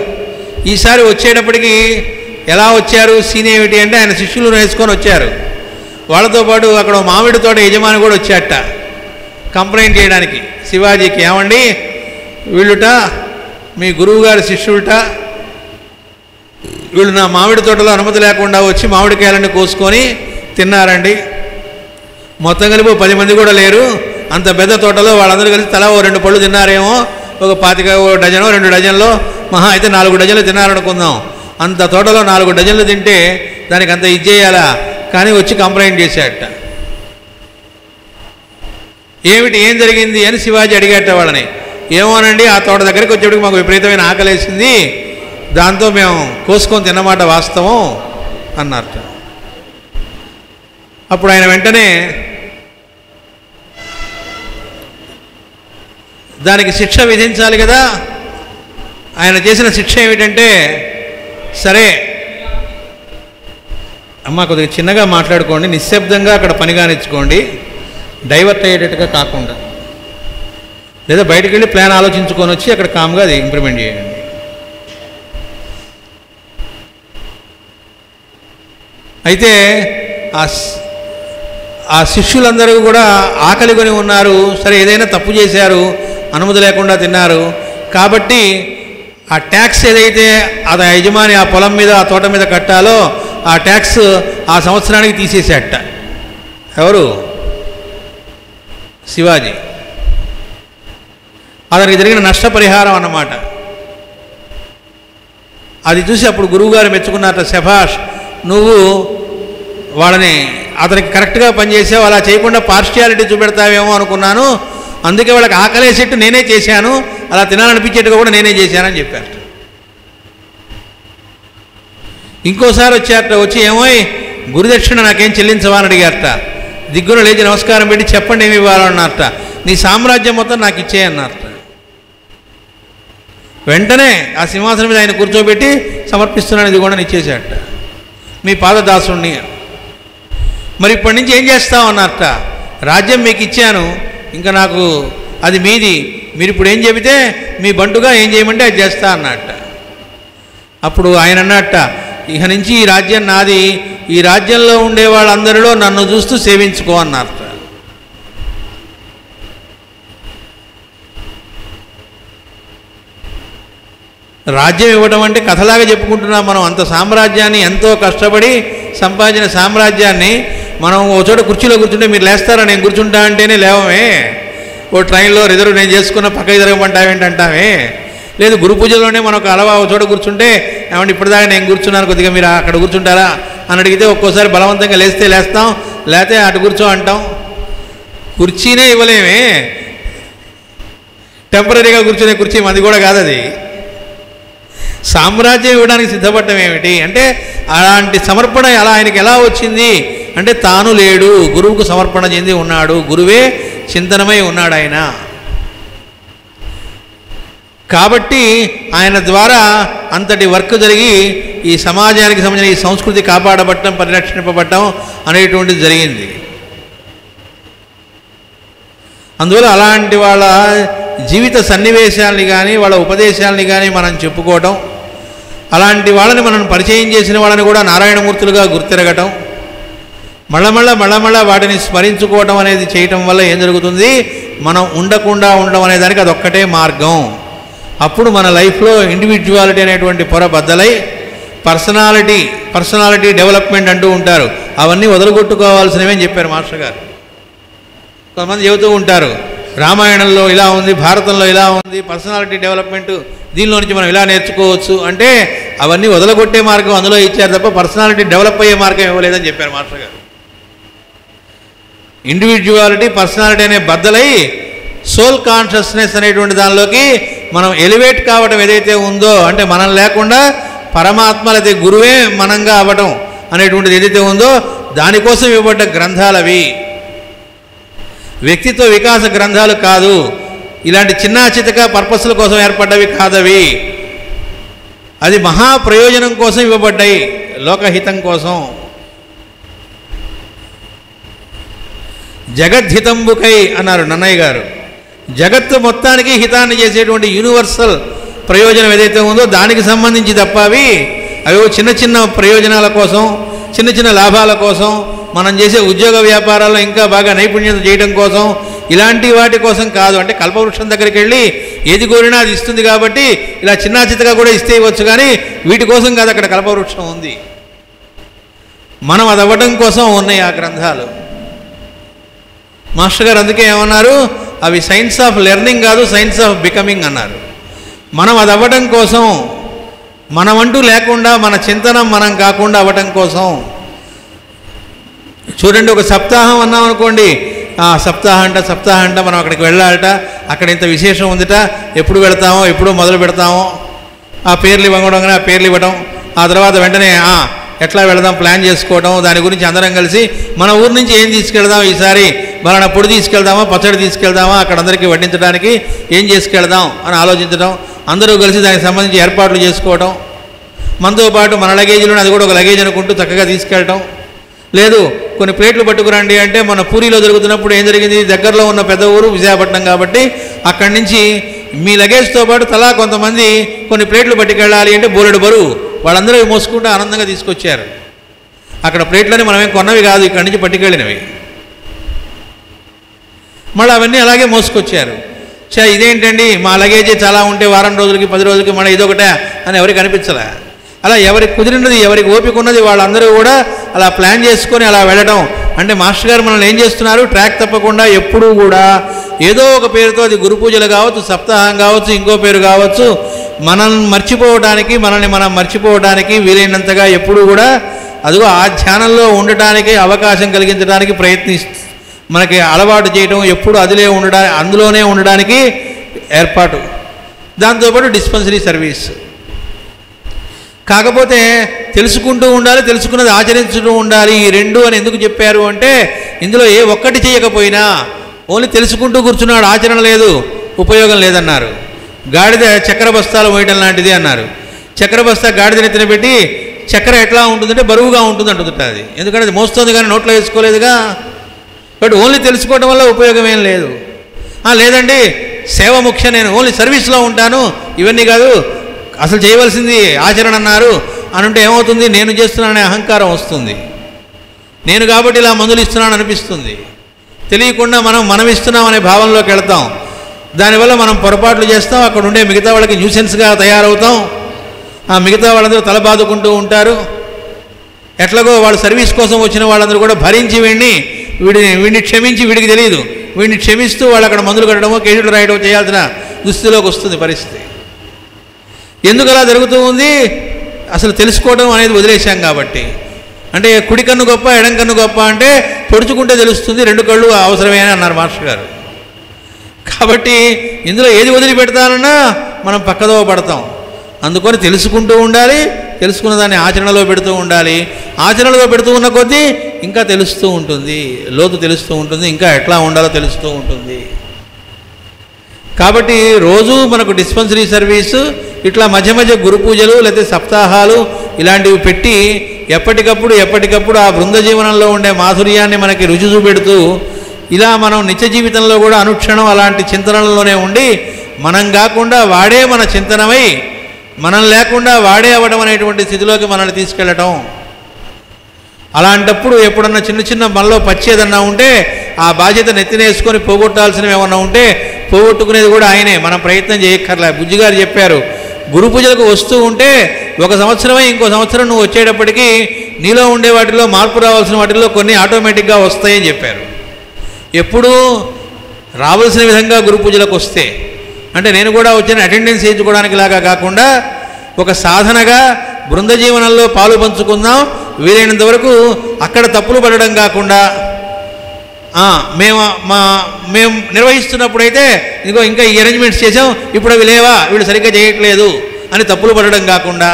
S1: ఈసారి వచ్చేటప్పటికి ఎలా వచ్చారు, సీన్ ఏమిటి అంటే ఆయన శిష్యులు వేసుకొని వచ్చారు. వాళ్ళతో పాటు అక్కడ మామిడి తోట యజమాని కూడా వచ్చాట కంప్లైంట్ చేయడానికి శివాజీకి. ఏమండి, వీళ్ళుట మీ గురువు గారి శిష్యులట, వీళ్ళు నా మామిడి తోటలో అనుమతి లేకుండా వచ్చి మామిడికాయలన్నీ కోసుకొని తిన్నారండి. మొత్తం కలిపి 10 మంది కూడా లేరు. అంత పెద్ద తోటలో వాళ్ళందరూ కలిసి తలా 2 పళ్ళు తిన్నారేమో, ఒక 25 డజనో 2 డజన్లో, మహా అయితే 4 డజన్లు తిన్నారనుకుందాం. అంత తోటలో 4 డజన్లు తింటే దానికి అంత ఇచ్చేయాలా? కానీ వచ్చి కంప్లైంట్ చేశాడట. ఏమిటి, ఏం జరిగింది అని శివాజీ అడిగాట వాళ్ళని. ఏమోనండి, ఆ తోట దగ్గరికి వచ్చేప్పటికి మాకు విపరీతమైన ఆకలేసింది, దాంతో మేము కోసుకొని తిన్నమాట వాస్తవం అన్నారట. అప్పుడు ఆయన వెంటనే దానికి శిక్ష విధించాలి కదా. ఆయన చేసిన శిక్ష ఏమిటంటే, సరే అమ్మ కొద్దిగా చిన్నగా మాట్లాడుకోండి, నిశ్శబ్దంగా అక్కడ పని కానిచ్చుకోండి, డైవర్ట్ అయ్యేటట్టుగా కాకుండా, లేదా బయటకు వెళ్ళి ప్లాన్ ఆలోచించుకొని వచ్చి అక్కడ కామ్గా అది ఇంప్లిమెంట్ చేయండి. అయితే ఆ శిష్యులందరూ కూడా ఆకలి కొని ఉన్నారు. సరే, ఏదైనా తప్పు చేశారు, అనుమతి లేకుండా తిన్నారు కాబట్టి ఆ ట్యాక్స్ ఏదైతే అది యజమాని ఆ పొలం మీద ఆ తోట మీద కట్టాలో ఆ ట్యాక్స్ ఆ సంవత్సరానికి తీసేసేట. ఎవరు? శివాజీ. అతనికి జరిగిన నష్టపరిహారం అన్నమాట. అది చూసి అప్పుడు గురువుగారు మెచ్చుకున్నారట. శభాష్, నువ్వు వాళ్ళని అతనికి కరెక్ట్గా పనిచేసావు, అలా చేయకుండా పార్షియాలిటీ చూపెడతావేమో అనుకున్నాను, అందుకే వాళ్ళకి ఆకలేసేట్టు నేనే చేశాను, అలా తినాలనిపించేట్టుగా కూడా నేనే చేశానని చెప్పారు. ఇంకోసారి వచ్చారట, వచ్చి ఏమోయ్ గురుదక్షిణ నాకేం చెల్లించవా అని అడిగారట. దిగ్గున లేచి నమస్కారం పెట్టి చెప్పండి ఏమి ఇవ్వాలన్నారట. నీ సామ్రాజ్యం మొత్తం నాకు ఇచ్చేయన్నారట. వెంటనే ఆ సింహాసనం మీద ఆయన కూర్చోబెట్టి సమర్పిస్తున్నాను, ఇది కూడా ఇచ్చేసాడట, మీ పాదదాసుణ్ణి. మరి ఇప్పటి నుంచి ఏం చేస్తావు అన్నారట. రాజ్యం మీకు ఇచ్చాను, ఇంకా నాకు అది మీది, మీరు ఇప్పుడు ఏం చెబితే మీ బంటుగా ఏం చేయమంటే అది చేస్తా అన్నట్ట. అప్పుడు ఆయన అన్నట్ట, ఇక నుంచి ఈ రాజ్యం నాది, ఈ రాజ్యంలో ఉండే వాళ్ళందరిలో నన్ను చూస్తూ సేవించుకో అన్నారట. రాజ్యం ఇవ్వడం అంటే కథలాగా చెప్పుకుంటున్నాం మనం. అంత సామ్రాజ్యాన్ని, ఎంతో కష్టపడి సంపాదించిన సామ్రాజ్యాన్ని మనం ఓ చోట కుర్చీలో కూర్చుంటే మీరు లేస్తారా, నేను కూర్చుంటా అంటేనే లేవమే. ఓ ట్రైన్లో రిజర్వ్ నేను చేసుకున్న పక్కకి జరగమంటావేంటంటామే. లేదు గురు పూజలోనే మనకు అలవా ఓ చోట కూర్చుంటే ఏమంటే ఇప్పటిదాకా నేను కూర్చున్నాను, కొద్దిగా మీరు అక్కడ కూర్చుంటారా అని అడిగితే ఒక్కోసారి బలవంతంగా లేస్తే లేస్తాం, లేతే అటు కూర్చో అంటాం. కుర్చీనే ఇవ్వలేమే, టెంపరీగా కూర్చునే కుర్చీ మంది కూడా కాదు అది. సామ్రాజ్యం ఇవ్వడానికి సిద్ధపడటం ఏమిటి అంటే, అలాంటి సమర్పణ అలా ఆయనకి ఎలా వచ్చింది అంటే, తాను లేడు, గురువుకు సమర్పణ చెంది ఉన్నాడు, గురువే చింతనమై ఉన్నాడు ఆయన. కాబట్టి ఆయన ద్వారా అంతటి వర్క్ జరిగి ఈ సమాజానికి సంబంధించిన ఈ సంస్కృతి కాపాడబట్టడం, పరిరక్షింపబడటం అనేటువంటిది జరిగింది. అందువల్ల అలాంటి వాళ్ళ జీవిత సన్నివేశాలని కానీ వాళ్ళ ఉపదేశాలని కానీ మనం చెప్పుకోవటం, అలాంటి వాళ్ళని మనం పరిచయం చేసిన వాళ్ళని కూడా నారాయణమూర్తులుగా గుర్తిరగటం, మళ్ళా వాటిని స్మరించుకోవటం అనేది చేయటం వల్ల ఏం జరుగుతుంది, మనం ఉండకుండా ఉండడం అనే దానికి అదొక్కటే మార్గం. అప్పుడు మన లైఫ్లో ఇండివిజువాలిటీ అనేటువంటి పొర బద్దలై పర్సనాలిటీ డెవలప్మెంట్ అంటూ ఉంటారు, అవన్నీ వదలగొట్టుకోవాల్సినవి అని చెప్పారు మాస్టర్ గారు. కొంతమంది చెబుతూ ఉంటారు, రామాయణంలో ఇలా ఉంది, భారతంలో ఇలా ఉంది, పర్సనాలిటీ డెవలప్మెంట్ దీనిలో నుంచి మనం ఇలా నేర్చుకోవచ్చు అంటే అవన్నీ వదలగొట్టే మార్గం అందులో ఇచ్చారు తప్ప పర్సనాలిటీ డెవలప్ అయ్యే మార్గం ఇవ్వలేదని చెప్పారు మాస్టర్ గారు. ఇండివిజువాలిటీ పర్సనాలిటీ అనే బద్దలై సోల్ కాన్షియస్నెస్ అనేటువంటి దానిలోకి మనం ఎలివేట్ కావడం ఏదైతే ఉందో, అంటే మనం లేకుండా పరమాత్మ లేదా గురువే మనంగా అవ్వటం అనేటువంటిది ఏదైతే ఉందో దానికోసం ఇవ్వబడ్డ గ్రంథాలు అవి. వ్యక్తిత్వ వికాస గ్రంథాలు కాదు, ఇలాంటి చిన్న చితక పర్పస్ల కోసం ఏర్పడ్డవి కాదవి. అది మహా ప్రయోజనం కోసం ఇవ్వబడ్డాయి, లోకహితం కోసం. జగద్హితంబుకై అన్నారు నన్నయ్య గారు. జగత్తు మొత్తానికి హితాన్ని చేసేటువంటి యూనివర్సల్ ప్రయోజనం ఏదైతే ఉందో దానికి సంబంధించి తప్ప అవి చిన్న చిన్న ప్రయోజనాల కోసం, చిన్న చిన్న లాభాల కోసం, మనం చేసే ఉద్యోగ వ్యాపారాల్లో ఇంకా బాగా నైపుణ్యత చేయడం కోసం, ఇలాంటి వాటి కోసం కాదు. అంటే కల్పవృక్షం దగ్గరికి వెళ్ళి ఏది కోరినా అది ఇస్తుంది కాబట్టి ఇలా చిన్న చితగా కూడా ఇస్తే ఇవ్వచ్చు, కానీ వీటి కోసం కాదు అక్కడ కల్పవృక్షం ఉంది. మనం అది అవ్వడం కోసం ఉన్నాయి ఆ గ్రంథాలు. మాస్టర్ గారు అందుకే ఏమన్నారు, అవి సైన్స్ ఆఫ్ లెర్నింగ్ కాదు, సైన్స్ ఆఫ్ బికమింగ్ అన్నారు. మనం అది అవ్వడం కోసం, మనమంటూ లేకుండా మన చింతనం మనం కాకుండా అవ్వటం కోసం. చూడండి, ఒక సప్తాహం అన్నాం అనుకోండి, సప్తాహం అంట మనం అక్కడికి వెళ్ళాలట, అక్కడ ఇంత విశేషం ఉందిట, ఎప్పుడు వెళతామో ఎప్పుడు మొదలు పెడతామో, ఆ పేర్లు ఇవ్వడం, ఆ పేర్లు ఇవ్వడం, ఆ తర్వాత వెంటనే ఎట్లా వెళదాం ప్లాన్ చేసుకోవడం, దాని గురించి అందరం కలిసి మన ఊరు నుంచి ఏం తీసుకెళ్దాం, ఈసారి మన పొడి తీసుకెళ్దామా, పచ్చడి తీసుకెళ్దామా, అక్కడ అందరికీ వడ్డించడానికి ఏం చేసుకెళ్దాం అని ఆలోచించడం, అందరూ కలిసి దానికి సంబంధించి ఏర్పాట్లు చేసుకోవడం, మనతో పాటు మన లగేజీలో అది కూడా ఒక లగేజ్ అనుకుంటూ చక్కగా తీసుకెళ్ళటం. లేదు కొన్ని ప్లేట్లు పట్టుకురండి అంటే, మన పూరిలో జరుగుతున్నప్పుడు ఏం జరిగింది, దగ్గరలో ఉన్న పెద్ద ఊరు విశాఖపట్నం కాబట్టి అక్కడి నుంచి మీ లగేజ్తో పాటు తలా కొంతమంది కొన్ని ప్లేట్లు పట్టుకెళ్ళాలి అంటే బోలెడు బరువు, వాళ్ళందరూ మోసుకుంటూ ఆనందంగా తీసుకొచ్చారు. అక్కడ ప్లేట్లని మనమేం కొన్నవి కాదు, ఇక్కడి నుంచి పట్టుకెళ్ళినవి. మళ్ళీ అవన్నీ అలాగే మోసుకొచ్చారు. ఇదేంటండి మా లగేజీ చాలా ఉంటే వారం రోజులకి 10 రోజులకి మళ్ళీ ఇదొకటే అని ఎవరికి అనిపించలే. అలా ఎవరికి కుదిరినది, ఎవరికి ఓపిక ఉన్నది వాళ్ళందరూ కూడా అలా ప్లాన్ చేసుకొని అలా వెళ్ళడం. అంటే మాస్టర్ గారు మనల్ని ఏం చేస్తున్నారు, ట్రాక్ తప్పకుండా ఎప్పుడూ కూడా ఏదో ఒక పేరుతో, అది గురు పూజలు కావచ్చు, సప్తాహం కావచ్చు, ఇంకో పేరు కావచ్చు, మనల్ని మర్చిపోవడానికి వీలైనంతగా ఎప్పుడూ కూడా అదిగో ఆ ధ్యానంలో ఉండటానికి అవకాశం కలిగించడానికి మనకి అలవాటు చేయడం, ఎప్పుడు అందులోనే ఉండడానికి ఏర్పాటు. దాంతోపాటు డిస్పెన్సరీ సర్వీస్. కాకపోతే తెలుసుకుంటూ ఉండాలి, తెలుసుకున్నది ఆచరించుతూ ఉండాలి. ఈ రెండు అని ఎందుకు చెప్పారు అంటే ఇందులో ఏ ఒక్కటి చేయకపోయినా ఓన్లీ తెలుసుకుంటూ కూర్చున్నాడు, ఆచరణ లేదు, ఉపయోగం లేదన్నారు. గాడిద చక్కెర బస్తాలు మోయటం లాంటిది అన్నారు. చక్కెర బస్తా గాడిదని తినబెట్టి చక్కెర ఎట్లా ఉంటుందంటే బరువుగా ఉంటుంది అంటుందట. అది ఎందుకంటే అది మోస్తుంది కానీ నోట్లో వేసుకోలేదుగా. బట్ ఓన్లీ తెలుసుకోవడం వల్ల ఉపయోగం ఏం లేదు. లేదండి సేవ ముఖ్యం, నేను ఓన్లీ సర్వీస్లో ఉంటాను, ఇవన్నీ కాదు, అసలు చేయవలసింది ఆచరణ అన్నారు అని అంటే ఏమవుతుంది? నేను చేస్తున్నాననే అహంకారం వస్తుంది. నేను కాబట్టి ఇలా మందులు ఇస్తున్నాను అనిపిస్తుంది. తెలియకుండా మనం ఇస్తున్నామనే భావనలోకి వెళ్తాం. దానివల్ల మనం పొరపాట్లు చేస్తాం. అక్కడ ఉండే మిగతా వాళ్ళకి న్యూసెన్స్గా తయారవుతాం. మిగతా వాళ్ళందరూ తలబాదుకుంటూ ఉంటారు. ఎట్లాగో వాళ్ళు సర్వీస్ కోసం వచ్చిన వాళ్ళందరూ కూడా భరించి వీడిని క్షమించి, వీడికి తెలియదు, వీడిని క్షమిస్తూ వాళ్ళు అక్కడ మందులు కట్టడమో కేజీలు రాయడమో చేయాల్సిన దుస్థితిలోకి వస్తుంది పరిస్థితి. ఎందుకు అలా జరుగుతూ ఉంది? అసలు తెలుసుకోవడం అనేది వదిలేశాం కాబట్టి. అంటే కుడి కన్ను గొప్ప, ఎడం కన్ను గొప్ప అంటే పొడుచుకుంటే తెలుస్తుంది, రెండు కళ్ళు అవసరమే అని అన్నారు మాస్టర్ గారు. కాబట్టి ఇందులో ఏది వదిలిపెడతానన్నా మనం పక్కదో పడతాం. అందుకొని తెలుసుకుంటూ ఉండాలి, తెలుసుకున్న దాన్ని ఆచరణలో పెడుతూ ఉండాలి. ఆచరణలో పెడుతూ ఉన్న కొద్దీ ఇంకా తెలుస్తూ ఉంటుంది, లోతు తెలుస్తూ ఉంటుంది, ఇంకా ఎట్లా ఉండాలో తెలుస్తూ ఉంటుంది. కాబట్టి రోజు మనకు డిస్పెన్సరీ సర్వీసు, ఇట్లా మధ్య మధ్య గురు పూజలు లేకపోతే సప్తాహాలు ఇలాంటివి పెట్టి ఎప్పటికప్పుడు ఆ బృంద జీవనంలో ఉండే మాధుర్యాన్ని మనకి రుచి చూపెడుతూ ఇలా మనం నిత్య జీవితంలో కూడా అనుక్షణం అలాంటి చింతనలోనే ఉండి మనం కాకుండా వాడే మన చింతనమై మనం లేకుండా వాడే అవ్వడం అనేటువంటి స్థితిలోకి మనల్ని తీసుకెళ్ళటం. అలాంటప్పుడు ఎప్పుడన్నా చిన్న మనలో పచ్చి ఏదన్నా ఉంటే ఆ బాధ్యత నెత్తినేసుకొని పోగొట్టాల్సినవి ఏమన్నా ఉంటే పోగొట్టుకునేది కూడా ఆయనే, మనం ప్రయత్నం చేయక్కర్లే. బుజ్జిగారు చెప్పారు, గురు పూజలకు వస్తూ ఉంటే ఒక సంవత్సరమే ఇంకో సంవత్సరం నువ్వు వచ్చేటప్పటికీ నీలో ఉండే వాటిలో మార్పు రావాల్సిన వాటిల్లో కొన్ని ఆటోమేటిక్గా వస్తాయని చెప్పారు. ఎప్పుడూ రావాల్సిన విధంగా గురు పూజలకు వస్తే, అంటే నేను కూడా వచ్చిన అటెండెన్స్ వేయించుకోవడానికి లాగా కాకుండా ఒక సాధనగా బృంద జీవనంలో పాలు పంచుకుందాం, వీలైనంత వరకు అక్కడ తప్పులు పడడం కాకుండా మేము నిర్వహిస్తున్నప్పుడైతే ఇదిగో ఇంకా ఈ అరేంజ్మెంట్స్ చేసాం, ఇప్పుడు అవి లేవా, వీళ్ళు సరిగ్గా చేయట్లేదు అని తప్పులు పడడం కాకుండా,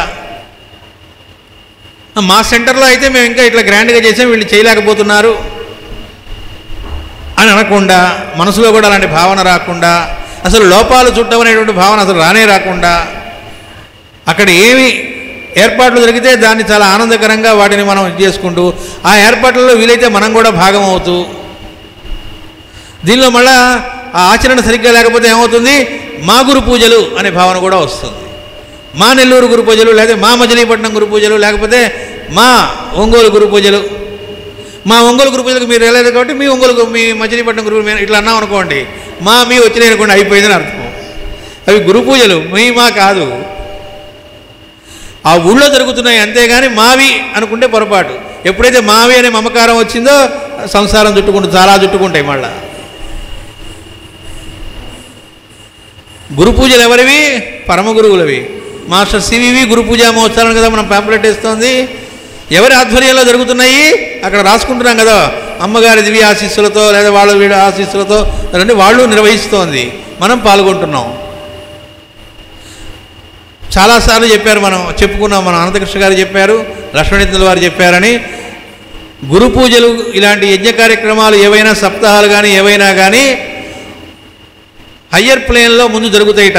S1: మా సెంటర్లో అయితే మేము ఇంకా ఇట్లా గ్రాండ్గా చేసాం, వీళ్ళు చేయలేకపోతున్నారు అని అనకుండా, మనసులో కూడా అలాంటి భావన రాకుండా, అసలు లోపాలు చుట్టం అనేటువంటి భావన అసలు రానే రాకుండా, అక్కడ ఏమి ఏర్పాట్లు జరిగితే దాన్ని చాలా ఆనందకరంగా వాటిని మనం చేసుకుంటూ ఆ ఏర్పాట్లలో వీలైతే మనం కూడా భాగం అవుతూ, దీనిలో మళ్ళా ఆ ఆచరణ సరిగ్గా లేకపోతే ఏమవుతుంది? మా గురు పూజలు అనే భావన కూడా వస్తుంది. మా నెల్లూరు గురు పూజలు, లేకపోతే మా మచిలీపట్నం గురు పూజలు, లేకపోతే మా ఒంగోలు గురు పూజలు. మా ఒంగోలు గురు పూజలకు మీరు వెళ్ళలేదు కాబట్టి మీ మచిలీపట్నం గురు ఇట్లా అన్నాం అనుకోండి, మీ వచ్చినాయి అనుకోండి, అయిపోయిందని అర్థం. అవి గురు పూజలు, మా కాదు, ఆ ఊళ్ళో జరుగుతున్నాయి అంతేగాని మావి అనుకుంటే పొరపాటు. ఎప్పుడైతే మావి అనే మమకారం వచ్చిందో సంసారం చాలా చుట్టుకుంటాయి. మళ్ళా గురు పూజలు ఎవరివి? పరమ గురువులవి. మాస్టర్ సివివి గురు పూజా మహోత్సవాలను కదా మనం పాంప్లెట్ వేస్తోంది. ఎవరి ఆధ్వర్యంలో జరుగుతున్నాయి అక్కడ రాసుకుంటున్నాం కదా, అమ్మగారి దివ్య ఆశీస్సులతో లేదా వాళ్ళ వీడి ఆశీస్సులతో అంటే వాళ్ళు నిర్వహిస్తోంది, మనం పాల్గొంటున్నాం. చాలాసార్లు చెప్పారు, మనం చెప్పుకున్నాం, మన అనంతకృష్ణ గారు చెప్పారు, లక్ష్మణితుల వారు చెప్పారని. గురు పూజలు ఇలాంటి యజ్ఞ కార్యక్రమాలు ఏవైనా, సప్తాహాలు కానీ ఏవైనా కానీ హయ్యర్ ప్లేన్లో ముందు జరుగుతాయిట.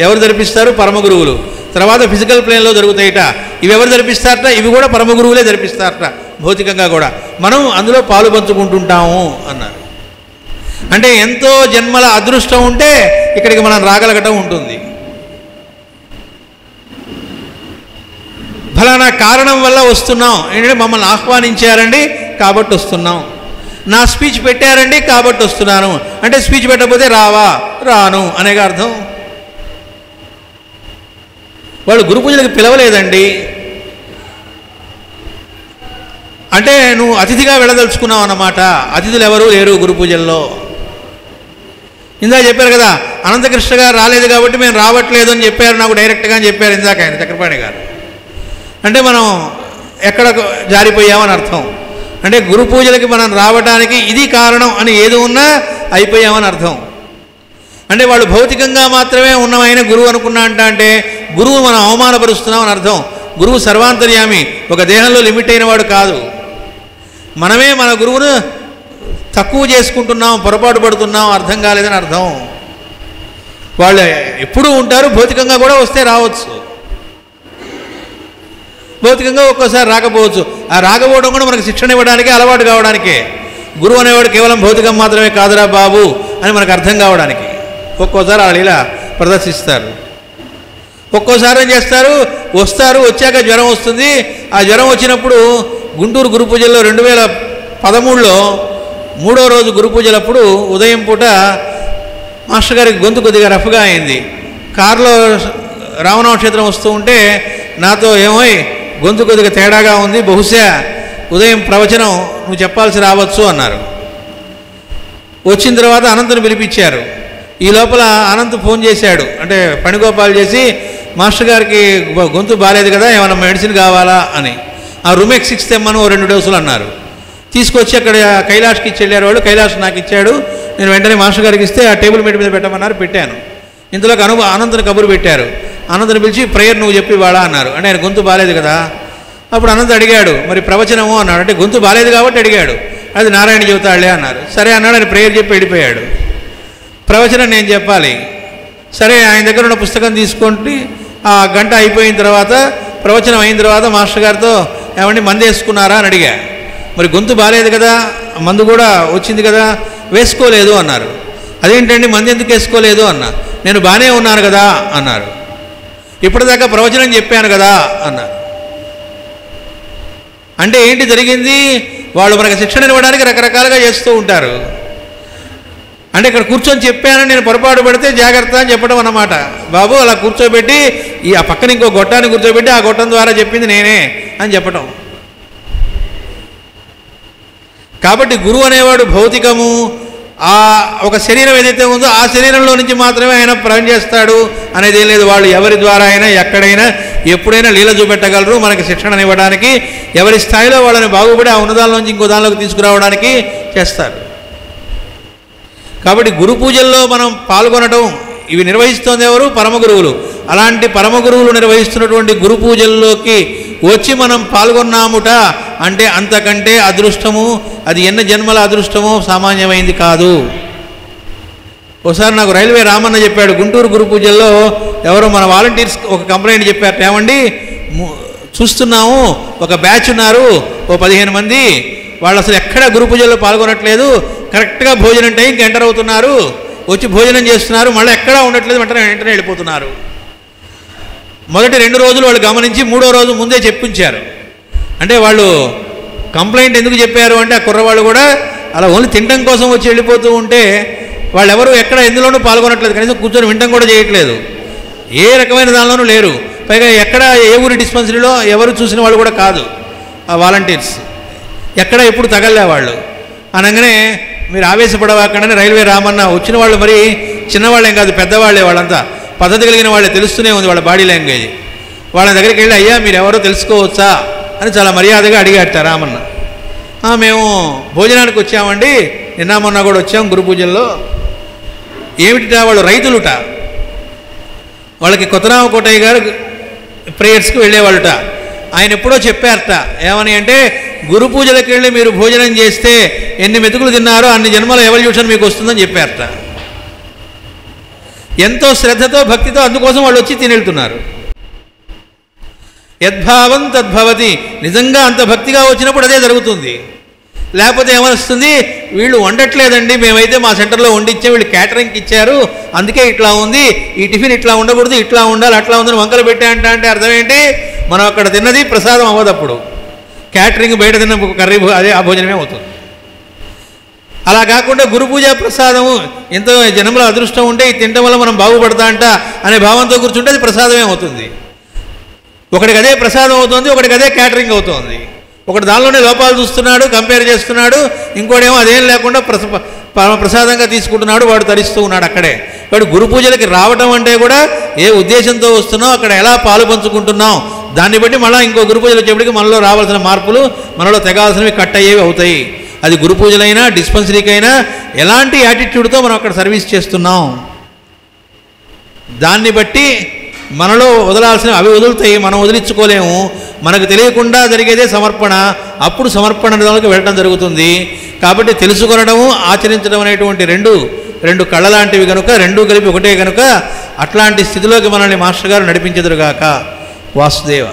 S1: ఎవరు జరిపిస్తారు? పరమ గురువులు. తర్వాత ఫిజికల్ ప్లేన్లో జరుగుతాయిట. ఇవి ఎవరు జరిపిస్తారట? ఇవి కూడా పరమ గురువులే జరిపిస్తారట. భౌతికంగా కూడా మనం అందులో పాలు పంచుకుంటుంటాము అన్నారు. అంటే ఎంతో జన్మల అదృష్టం ఉంటే ఇక్కడికి మనం రాగలగటం ఉంటుంది. ఫలానా కారణం వల్ల వస్తున్నాం, ఏంటంటే మమ్మల్ని ఆహ్వానించారండి కాబట్టి వస్తున్నాం, నా స్పీచ్ పెట్టారండి కాబట్టి వస్తున్నాను అంటే స్పీచ్ పెట్టకపోతే రాను అనేగా అర్థం. వాళ్ళు గురు పూజలకు పిలవలేదండి అంటే నువ్వు అతిథిగా వెళ్ళదలుచుకున్నావు అన్నమాట. అతిథులు ఎవరు లేరు గురు పూజల్లో. ఇందాక చెప్పారు కదా, అనంతకృష్ణ గారు రాలేదు కాబట్టి మేము రావట్లేదు అని చెప్పారు, నాకు డైరెక్ట్గా అని చెప్పారు ఇందాక ఆయన చక్రపాణి గారు. అంటే మనం ఎక్కడ జారిపోయామని అర్థం. అంటే గురు పూజలకి మనం రావడానికి ఇది కారణం అని ఏది ఉన్నా అయిపోయామని అర్థం. అంటే వాళ్ళు భౌతికంగా మాత్రమే ఉన్నమైన గురువు అనుకున్నా అంటే గురువు మనం అవమానపరుస్తున్నామని అర్థం. గురువు సర్వాంతర్యామి, ఒక దేహంలో లిమిట్ అయిన వాడు కాదు. మనమే మన గురువును తక్కువ చేసుకుంటున్నాం, పొరపాటు పడుతున్నాం, అర్థం కాలేదని అర్థం. వాళ్ళు ఎప్పుడూ ఉంటారు, భౌతికంగా కూడా వస్తే రావచ్చు, భౌతికంగా ఒక్కోసారి రాకపోవచ్చు. ఆ రాకపోవడం కూడా మనకు శిక్షణ ఇవ్వడానికి, అలవాటు కావడానికే. గురువు అనేవాడు కేవలం భౌతికం మాత్రమే కాదురా బాబు అని మనకు అర్థం కావడానికి ఒక్కోసారి వాళ్ళు ఇలా ప్రదర్శిస్తారు. ఒక్కోసారి ఏం చేస్తారు, వస్తారు, వచ్చాక జ్వరం వస్తుంది. ఆ జ్వరం వచ్చినప్పుడు గుంటూరు గురు పూజల్లో 2013లో 3వ రోజు గురు పూజలప్పుడు ఉదయం పూట మాస్టర్ గారికి గొంతు కొద్దిగా రఫ్గా అయింది. కారులో రామనామక్షేత్రం వస్తూ ఉంటే నాతో ఏమోయ్ గొంతు కొద్దిగా తేడాగా ఉంది, బహుశా ఉదయం ప్రవచనం నువ్వు చెప్పాల్సి రావచ్చు అన్నారు. వచ్చిన తర్వాత అనంతను పిలిపించారు. ఈ లోపల అనంత్ ఫోన్ చేశాడు, అంటే పణిగోపాల్ చేసి, మాస్టర్ గారికి గొంతు బాగాలేదు కదా, ఏమైనా మెడిసిన్ కావాలా అని. ఆ రుమెక్స్ 6 తెమ్మను 2 డోసులు అన్నారు. తీసుకొచ్చి అక్కడ కైలాష్కి ఇచ్చి వెళ్ళారు వాళ్ళు. కైలాష్ నాకు ఇచ్చాడు. నేను వెంటనే మాస్టర్ గారికి ఇస్తే ఆ టేబుల్ మీద పెట్టమన్నారు, పెట్టాను. ఇంతలోకి అనంతని కబురు పెట్టారు. అనంతని పిలిచి ప్రేయర్ నువ్వు చెప్పి వాడా అన్నారు. అంటే ఆయన గొంతు బాగాలేదు కదా. అప్పుడు అనంత్ అడిగాడు, మరి ప్రవచనము అన్నాడు. అంటే గొంతు బాగాలేదు కాబట్టి అడిగాడు. అది నారాయణ చెబుతాడులే అన్నారు. సరే అన్నాడు. ఆయన ప్రేయర్ చెప్పి వెళ్ళిపోయాడు. ప్రవచనం నేను చెప్పాలి. సరే ఆయన దగ్గర ఉన్న పుస్తకం తీసుకొని ఆ గంట అయిపోయిన తర్వాత, ప్రవచనం అయిన తర్వాత మాస్టర్ గారితో ఏమండి మందు వేసుకున్నారా అని అడిగా. మరి గొంతు బాగాలేదు కదా, మందు కూడా వచ్చింది కదా, వేసుకోలేదు అన్నారు. అదేంటండి మందు ఎందుకు వేసుకోలేదు అన్నా. నేను బాగానే ఉన్నాను కదా అన్నారు. ఇప్పటిదాకా ప్రవచనం చెప్పాను కదా అన్నారు. అంటే ఏంటి జరిగింది, వాళ్ళు మనకు శిక్షణ ఇవ్వడానికి రకరకాలుగా చేస్తూ ఉంటారు. అంటే ఇక్కడ కూర్చొని చెప్పానని నేను పొరపాటు పడితే జాగ్రత్త అని చెప్పడం అన్నమాట. బాబు అలా కూర్చోబెట్టి ఆ పక్కన ఇంకో గొట్టాన్ని కూర్చోబెట్టి ఆ గొట్టం ద్వారా చెప్పింది నేనే అని చెప్పటం. కాబట్టి గురువు అనేవాడు భౌతికము, ఆ ఒక శరీరం ఏదైతే ఉందో ఆ శరీరంలో నుంచి మాత్రమే ఆయన పనిచేస్తాడు అనేది ఏం లేదు. వాళ్ళు ఎవరి ద్వారా అయినా ఎక్కడైనా ఎప్పుడైనా లీల చూపెట్టగలరు. మనకి శిక్షణ ఇవ్వడానికి, ఎవరి స్థాయిలో వాళ్ళని బాగుపడి ఆ ఉన్నదానిలోంచి ఇంకో దానిలోకి తీసుకురావడానికి చేస్తారు. కాబట్టి గురు పూజల్లో మనం పాల్గొనడం, ఇవి నిర్వహిస్తోంది ఎవరు? పరమగురువులు. అలాంటి పరమగురువులు నిర్వహిస్తున్నటువంటి గురు పూజల్లోకి వచ్చి మనం పాల్గొన్నాముట అంటే అంతకంటే అదృష్టము, అది ఎన్ని జన్మల అదృష్టమో సామాన్యమైంది కాదు. ఒకసారి నాకు రైల్వే రామన్న చెప్పాడు, గుంటూరు గురు పూజల్లో ఎవరో మన వాలంటీర్స్ ఒక కంప్లైంట్ చెప్పారు. ఏమండి చూస్తున్నాము ఒక బ్యాచ్ ఉన్నారు, ఓ 15 మంది, వాళ్ళు అసలు ఎక్కడ గురు పూజల్లో పాల్గొనట్లేదు, కరెక్ట్గా భోజనం టైంకి ఎంటర్ అవుతున్నారు, వచ్చి భోజనం చేస్తున్నారు, మళ్ళీ ఎక్కడా ఉండట్లేదు, వెంటనే వెళ్ళిపోతున్నారు. మొదటి 2 రోజులు వాళ్ళు గమనించి 3వ రోజు ముందే చెప్పించారు. అంటే వాళ్ళు కంప్లైంట్ ఎందుకు చెప్పారు అంటే, ఆ కుర్రవాళ్ళు కూడా అలా ఓన్లీ తినడం కోసం వచ్చి వెళ్ళిపోతూ ఉంటే వాళ్ళు ఎవరు ఎక్కడ ఎందులోనూ పాల్గొనట్లేదు, కనీసం కూర్చొని వినడం కూడా చేయట్లేదు, ఏ రకమైన దానిలోనూ లేరు. పైగా ఎక్కడ ఏ ఊరి డిస్పెన్సరీలో ఎవరు చూసిన వాళ్ళు కూడా కాదు ఆ వాలంటీర్స్, ఎక్కడ ఎప్పుడు తగలే వాళ్ళు. అనగానే మీరు ఆవేశపడవాకండి రైల్వే రామన్న, వచ్చిన వాళ్ళు మరి చిన్నవాళ్ళేం కాదు, పెద్దవాళ్ళే, వాళ్ళంతా పద్ధతి కలిగిన వాళ్ళే, తెలుస్తూనే ఉంది వాళ్ళ బాడీ లాంగ్వేజ్. వాళ్ళ దగ్గరికి వెళ్ళి అయ్యా మీరు ఎవరో తెలుసుకోవచ్చా అని చాలా మర్యాదగా అడిగాట రామన్న. మేము భోజనానికి వచ్చామండి, నిన్న మొన్న కూడా వచ్చాం గురు పూజల్లో. ఏమిటిటా? వాళ్ళు రైతులుట, వాళ్ళకి కొత్తరామ కోటయ్య గారు ప్రేయర్స్కి వెళ్ళేవాళ్ళుట. ఆయన ఎప్పుడో చెప్పారట, ఏమని అంటే గురు పూజలకు వెళ్ళి మీరు భోజనం చేస్తే ఎన్ని మెతుకులు తిన్నారో అన్ని జన్మల ఎవల్యూషన్ మీకు వస్తుందని చెప్పారట. ఎంతో శ్రద్ధతో భక్తితో అందుకోసం వాళ్ళు వచ్చి తినెళ్తున్నారు. యద్భావం తద్భవతి, నిజంగా అంత భక్తిగా వచ్చినప్పుడు అదే జరుగుతుంది. లేకపోతే ఏమొస్తుంది, వీళ్ళు వండట్లేదండి, మేమైతే మా సెంటర్లో వండిచ్చాం, వీళ్ళు క్యాటరింగ్కి ఇచ్చారు, అందుకే ఇట్లా ఉంది, ఈ టిఫిన్ ఇట్లా ఉండకూడదు, ఇట్లా ఉండాలి, అట్లా ఉందని వంకలు పెట్టా అంటే అర్థం ఏంటి? మనం అక్కడ తిన్నది ప్రసాదం అవ్వదప్పుడు, క్యాటరింగ్ బయట తిన్న కర్రీ అదే ఆ భోజనమే అవుతుంది. అలా కాకుండా గురు పూజ ప్రసాదము ఎంతో జన్మల అదృష్టం ఉంటే ఇది తినడం వల్ల మనం బాగుపడతా అంట అనే భావంతో కూర్చుంటే అది ప్రసాదమే అవుతుంది. ఒకటికి అదే ప్రసాదం అవుతుంది, ఒకటికి అదే క్యాటరింగ్ అవుతుంది. ఒకటి దానిలోనే లోపాలు చూస్తున్నాడు, కంపేర్ చేస్తున్నాడు, ఇంకోటేమో అదేం లేకుండా ప్రసాదంగా తీసుకుంటున్నాడు, వాడు తరిస్తూ ఉన్నాడు అక్కడే. వాడు గురు పూజలకి రావటం అంటే కూడా ఏ ఉద్దేశంతో వస్తున్నావు, అక్కడ ఎలా పాలు పంచుకుంటున్నాం, దాన్ని బట్టి మళ్ళీ ఇంకో గురు పూజలు వచ్చేప్పటికి మనలో రావాల్సిన మార్పులు, మనలో తెగాల్సినవి కట్ అయ్యేవి అవుతాయి. అది గురు పూజలైనా డిస్పెన్సరీకైనా ఎలాంటి యాటిట్యూడ్తో మనం అక్కడ సర్వీస్ చేస్తున్నాం దాన్ని బట్టి మనలో వదలాల్సిన అవి వదులుతాయి, మనం వదిలించుకోలేము. మనకు తెలియకుండా జరిగేదే సమర్పణ. అప్పుడు సమర్పణలోకి వెళ్ళడం జరుగుతుంది. కాబట్టి తెలుసుకొనడము ఆచరించడం అనేటువంటి రెండు కళ్ళ లాంటివి కనుక, రెండూ కలిపి ఒకటే కనుక అట్లాంటి స్థితిలోకి మనల్ని మాస్టర్ గారు నడిపించెదరుగాక. వాసుదేవ.